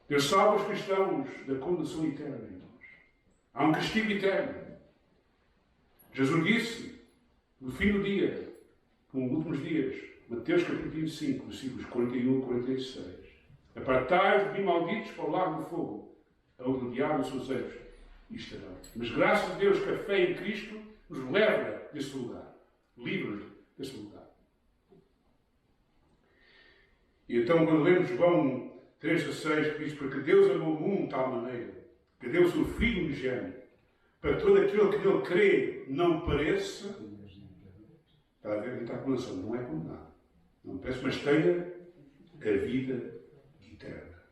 Deus salva os cristãos da condenação eterna, irmãos. Há um castigo eterno. Jesus disse, no fim do dia, nos últimos dias, Mateus capítulo 25, versículos 41 e 46. Apartai-vos de mim, malditos, para o lago do fogo, onde o diabo e os seus anjos estarão. Mas graças a Deus que a fé em Cristo nos leva desse lugar. Livre-nos desse lugar. E então, quando lemos João 3,16, que diz, porque Deus amou o mundo de tal maneira, que deu o seu Filho unigênito, para todo aquele que nele crê não pereça. Está a ver que está a condenação, não é condenado. Não pereça, mas tenha a vida eterna.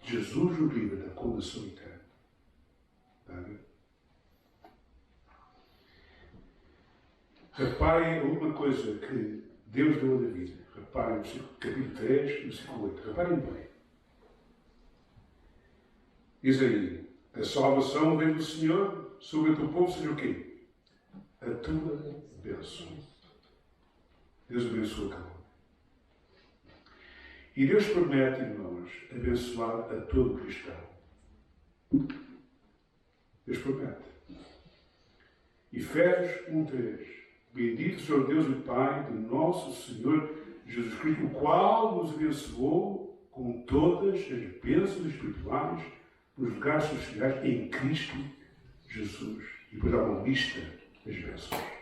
Jesus o livra da condenação eterna. Está a ver? Reparem alguma coisa que Deus deu na vida. Reparem no capítulo 3, versículo 8. Reparem bem. Diz aí, a salvação vem do Senhor, sobre o teu povo seja o quê? A tua bênção. Deus abençoa cada um. E Deus promete, irmãos, abençoar a todo cristão. Deus promete. Efésios 1:3. Bendito seja o Deus e Pai de nosso Senhor Jesus Cristo, o qual nos abençoou com todas as bênçãos espirituais nos lugares celestiais em Cristo Jesus. E depois há uma lista das bênçãos.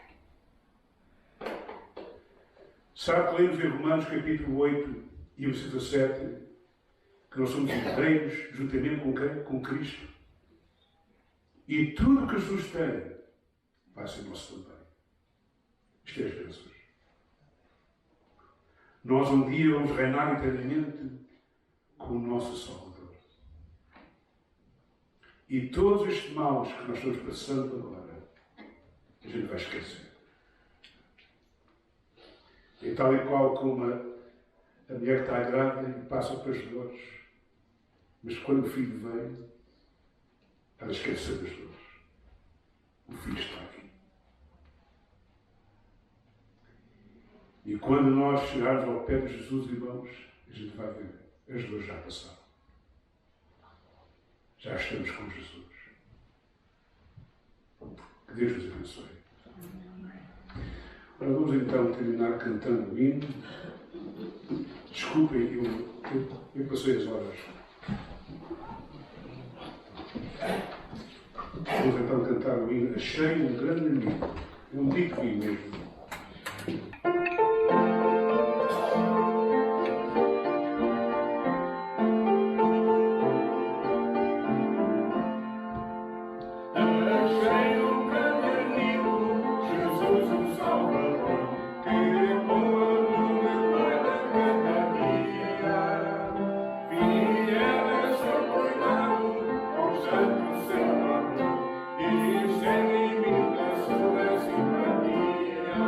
Sabe que lemos em Romanos capítulo 8 e versículo 7 que nós somos herdeiros juntamente com Cristo. E tudo o que Jesus tem vai ser nosso também. Isto é as bênçãos. Nós um dia vamos reinar eternamente com o nosso Salvador. E todos estes males que nós estamos passando agora, a gente vai esquecer. E tal e qual como a mulher que está grávida e passa pelas dores, mas quando o filho vem, ela esquece das dores. O filho está aqui. E quando nós chegarmos ao pé de Jesus, irmãos, a gente vai ver, as dores já passaram. Já estamos com Jesus. Que Deus nos abençoe. Ora, vamos então terminar cantando o hino. Desculpem, eu passei as horas. Vamos então cantar o hino. Achei um grande amigo. É um dito hino mesmo. E sem limite a sua simpatia.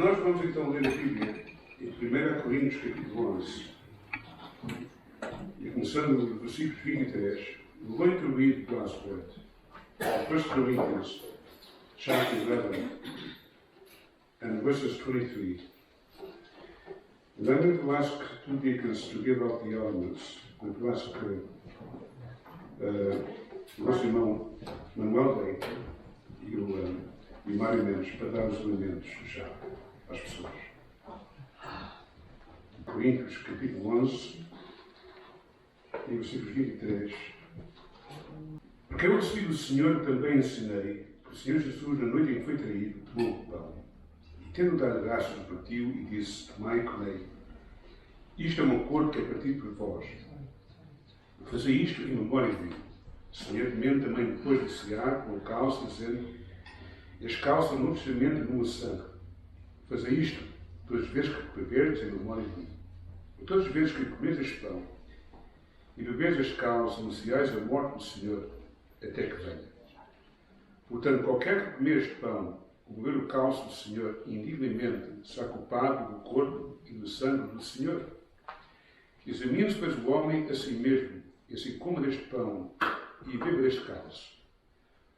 nós vamos então ler a Bíblia em 1 Coríntios capítulo 11, e começando no versículo 23, we're going to read God's word. 1 Corinthians chapter 11 and verses 23. And I'm going to ask two deacons to give out the elements. I'm going to ask o nosso irmão Manuel Leite e o Mário Mendes para dar os elementos já às pessoas. Coríntios capítulo 11 e versículos 23. Porque eu recebi do Senhor também ensinei que o Senhor Jesus, na noite em que foi traído, tomou o pão. E tendo dado graças, partiu e disse: tomai e comei. Isto é o meu corpo que é partido por vós. Fazei isto em memória de mim. Semelhantemente também depois de cear, com o cálice, dizendo: este cálice é o novo testamento no meu sangue. Fazei isto todas as vezes que beberdes em memória de mim. E todas as vezes que comeres este pão e beberes este cálice, anunciais a morte do Senhor até que venha. Portanto, qualquer que comer este pão ou beber o cálice do Senhor indignamente será culpado do corpo e do sangue do Senhor. Examine-se, pois, o homem a si mesmo, e assim coma deste pão e beba deste cálice.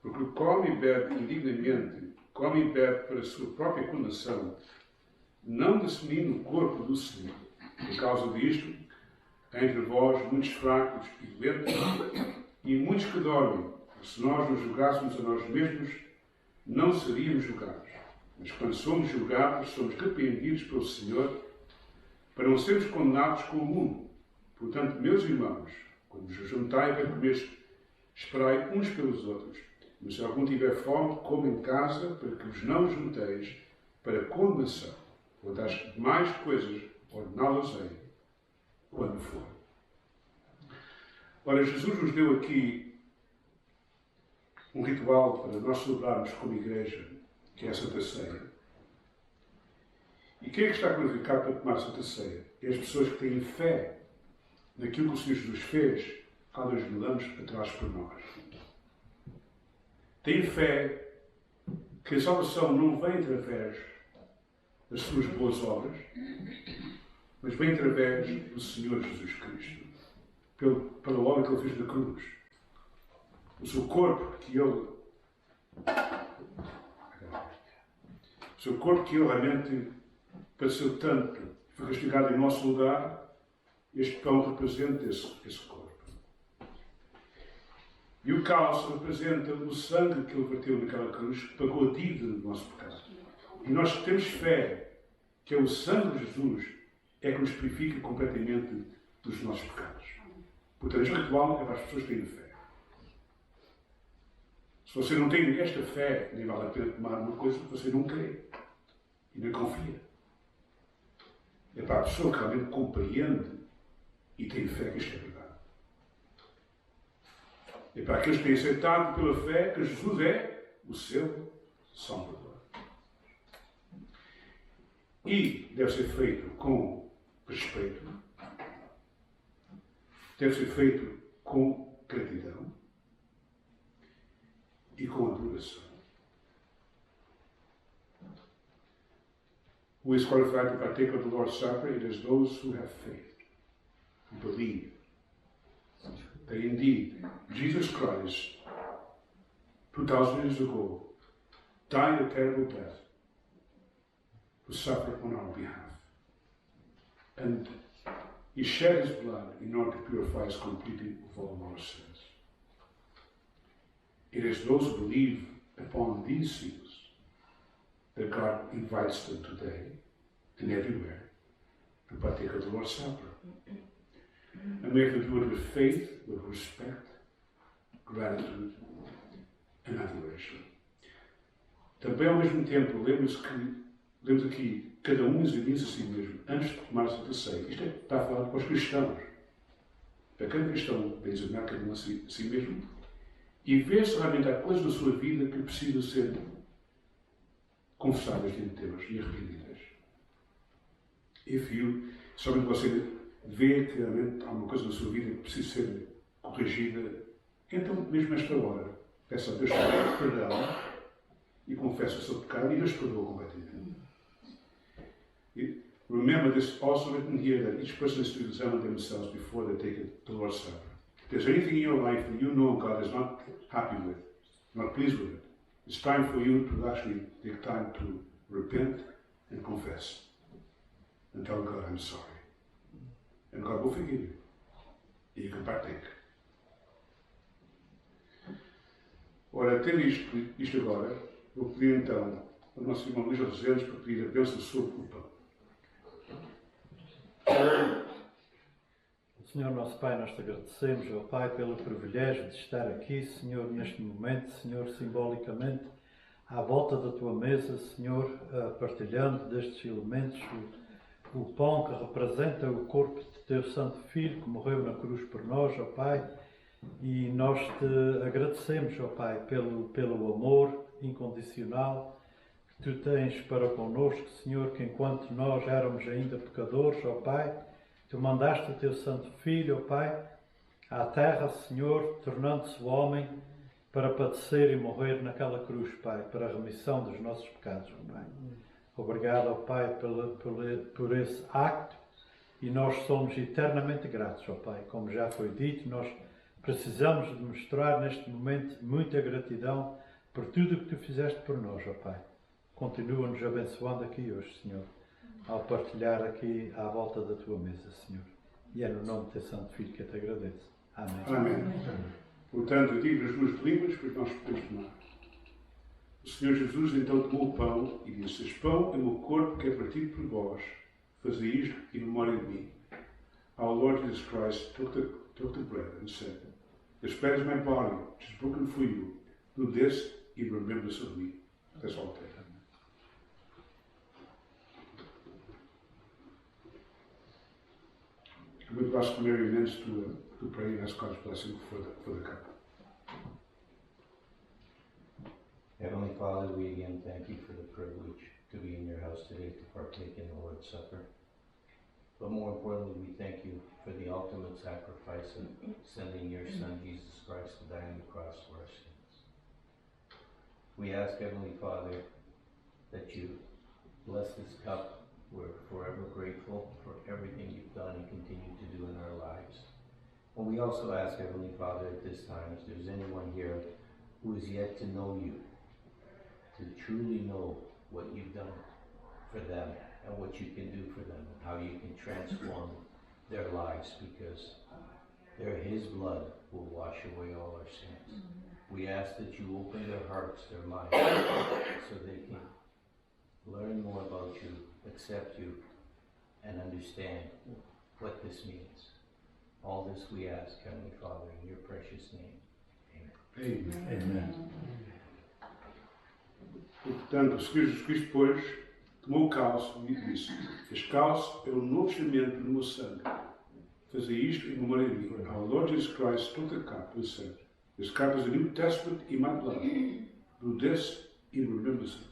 Porque o come e bebe indignamente, come e bebe para a sua própria condenação, não discernindo o corpo do Senhor. Por causa disto, há entre vós muitos fracos e doentes, e muitos que dormem. Se nós nos julgássemos a nós mesmos, não seríamos julgados. Mas quando somos julgados, somos repreendidos pelo Senhor, para não sermos condenados com o mundo. Portanto, meus irmãos, quando vos juntai para comer, esperai uns pelos outros. Mas se algum tiver fome, coma em casa, para que vos não junteis para condenação. Quanto às demais coisas, ordená-las-ei quando for. Ora, Jesus nos deu aqui um ritual para nós celebrarmos como igreja, que é a Santa Ceia. E quem é que está qualificado para tomar a Santa Ceia? É as pessoas que têm fé naquilo que o Senhor Jesus fez há 2000 anos atrás por nós. Têm fé que a salvação não vem através das suas boas obras, mas vem através do Senhor Jesus Cristo, pela obra que Ele fez na cruz. O seu corpo que Ele realmente padeceu tanto, foi castigado em nosso lugar, este pão representa esse corpo. E o cálice representa o sangue que Ele verteu naquela cruz, que pagou a dívida do nosso pecado. E nós temos fé que é o sangue de Jesus é que nos purifica completamente dos nossos pecados. Portanto, este ritual é para as pessoas que têm fé. Se você não tem esta fé, nem vale a pena tomar uma coisa que você não crê e não confia. É para a pessoa que realmente compreende e tem fé que isto é verdade. É para aqueles que têm aceitado pela fé que Jesus é o seu Salvador. E deve ser feito com respeito, deve ser feito com gratidão e com adoração. Who is qualified to partake of the Lord's Supper? It is those who have faith, who believe that indeed Jesus Christ, 2000 years ago, died a terrible death to suffer on our behalf. And He shed His blood in order to purify us completely of all our sins. It is those who believe upon these seals that God invites them today and everywhere to partake of the Lord's Supper. And we have to do it with faith, with respect, gratitude and adoration. Também, ao mesmo tempo, lemos aqui, cada um examina-se a si mesmo antes de tomar a Santa Ceia. Isto está a falar para os cristãos. Para cada cristão, deve examinar cada um a si mesmo e ver se realmente há coisas na sua vida que precisam ser confessadas diante de Deus e arrependidas. Somente você vê que realmente há uma coisa na sua vida que precisa ser corrigida, então, mesmo nesta hora, peça a Deus perdão e confessa o seu pecado e Deus perdoa completamente. Remember this also written here, that each person is to examine themselves before they take the Lord's Supper. If there's anything in your life that you know God is not happy with, not pleased with it, it's time for you to actually take time to repent and confess. And tell God, I'm sorry. And God will forgive you. E you can partake. Ora, tendo isto agora, vou pedir então ao nosso irmão Luís Azevedo para pedir a bênção sobre o pão. Senhor nosso Pai, nós te agradecemos, ó Pai, pelo privilégio de estar aqui, Senhor, neste momento, Senhor, simbolicamente, à volta da Tua mesa, Senhor, partilhando destes elementos, o pão que representa o corpo de Teu Santo Filho, que morreu na cruz por nós, ó Pai, e nós te agradecemos, ó Pai, pelo amor incondicional que Tu tens para connosco, Senhor, que enquanto nós éramos ainda pecadores, ó Pai, Tu mandaste o Teu Santo Filho, ó Pai, à terra, Senhor, tornando-se homem para padecer e morrer naquela cruz, Pai, para a remissão dos nossos pecados, ó Pai. Obrigado, ó Pai, por esse acto, e nós somos eternamente gratos, ó Pai. Como já foi dito, nós precisamos de mostrar neste momento muita gratidão por tudo o que Tu fizeste por nós, ó Pai. Continua-nos abençoando aqui hoje, Senhor, ao partilhar aqui à volta da Tua mesa, Senhor. E é no nome do Teu Santo Filho que eu te agradeço. Amém. Amém. Portanto, eu digo as duas línguas para que nós podemos tomar. O Senhor Jesus então tomou o pão e disse: Este pão é o meu corpo que é partido por vós. Fazei isto em memória de mim. Our Lord Jesus Christ took the bread and said, This bread is my body, which is broken for you. Do this in remembrance of me. That's all take. I'm going to ask Mary Nance to pray and ask God's blessing for the cup. Heavenly Father, we again thank You for the privilege to be in Your house today to partake in the Lord's Supper. But more importantly, we thank You for the ultimate sacrifice of sending Your Son, Jesus Christ, to die on the cross for our sins. We ask, Heavenly Father, that You bless this cup. We're forever grateful for everything You've done and continue to do in our lives. And we also ask, Heavenly Father, at this time, if there's anyone here who is yet to know You, to truly know what You've done for them and what You can do for them and how You can transform their lives, because His blood will wash away all our sins. We ask that You open their hearts, their minds, so they can learn more about You, accept You, and understand what this means. All this we ask, Heavenly Father, in Your precious name. Amen. Amen. Portanto, o Senhor Jesus Cristo, depois, tomou o cálice e disse: Este cálice é o novo testamento do meu sangue. Fazei isto em memória de mim. Our Lord Jesus Christ took the cup and said, This cup is the New Testament in my blood. Do this in remembrance of me.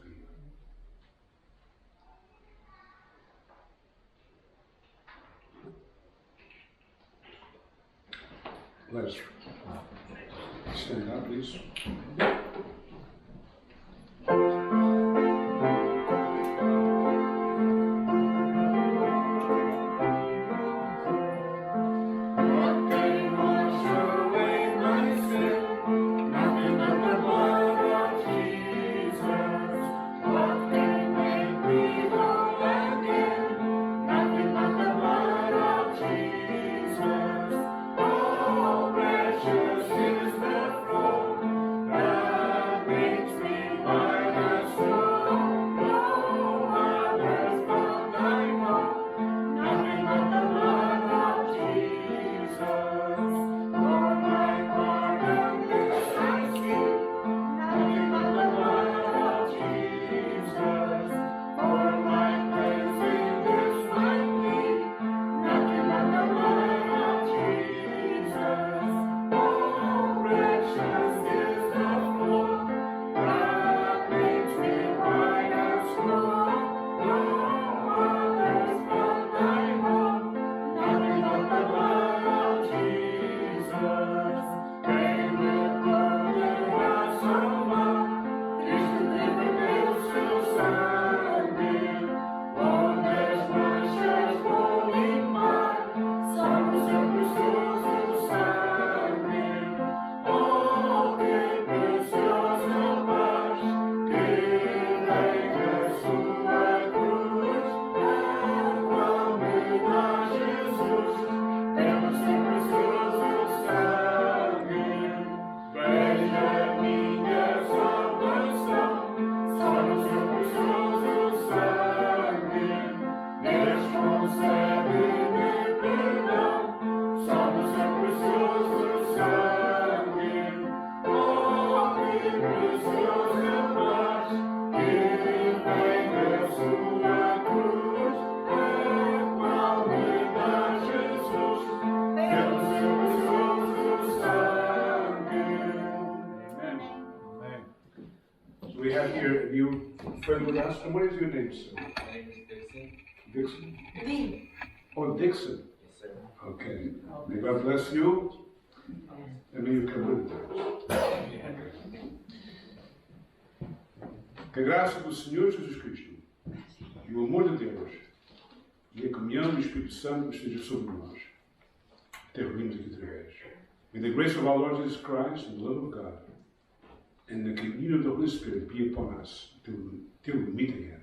Let's stand up, please. Precious is the throne. we have here, you friend with us, and what is your name, sir? My name is Dixon. Dixon? Di. Oh, Dixon. Yes, sir. Okay. May God bless you. And may you come with us. Que a graça do Senhor Jesus Cristo, e o amor de Deus, e a comunhão do Espírito Santo esteja sobre nós. Até reunimos aqui outra vez. May the grace of our Lord Jesus Christ, and the love of God, and the communion of the Holy Spirit be upon us till we meet again.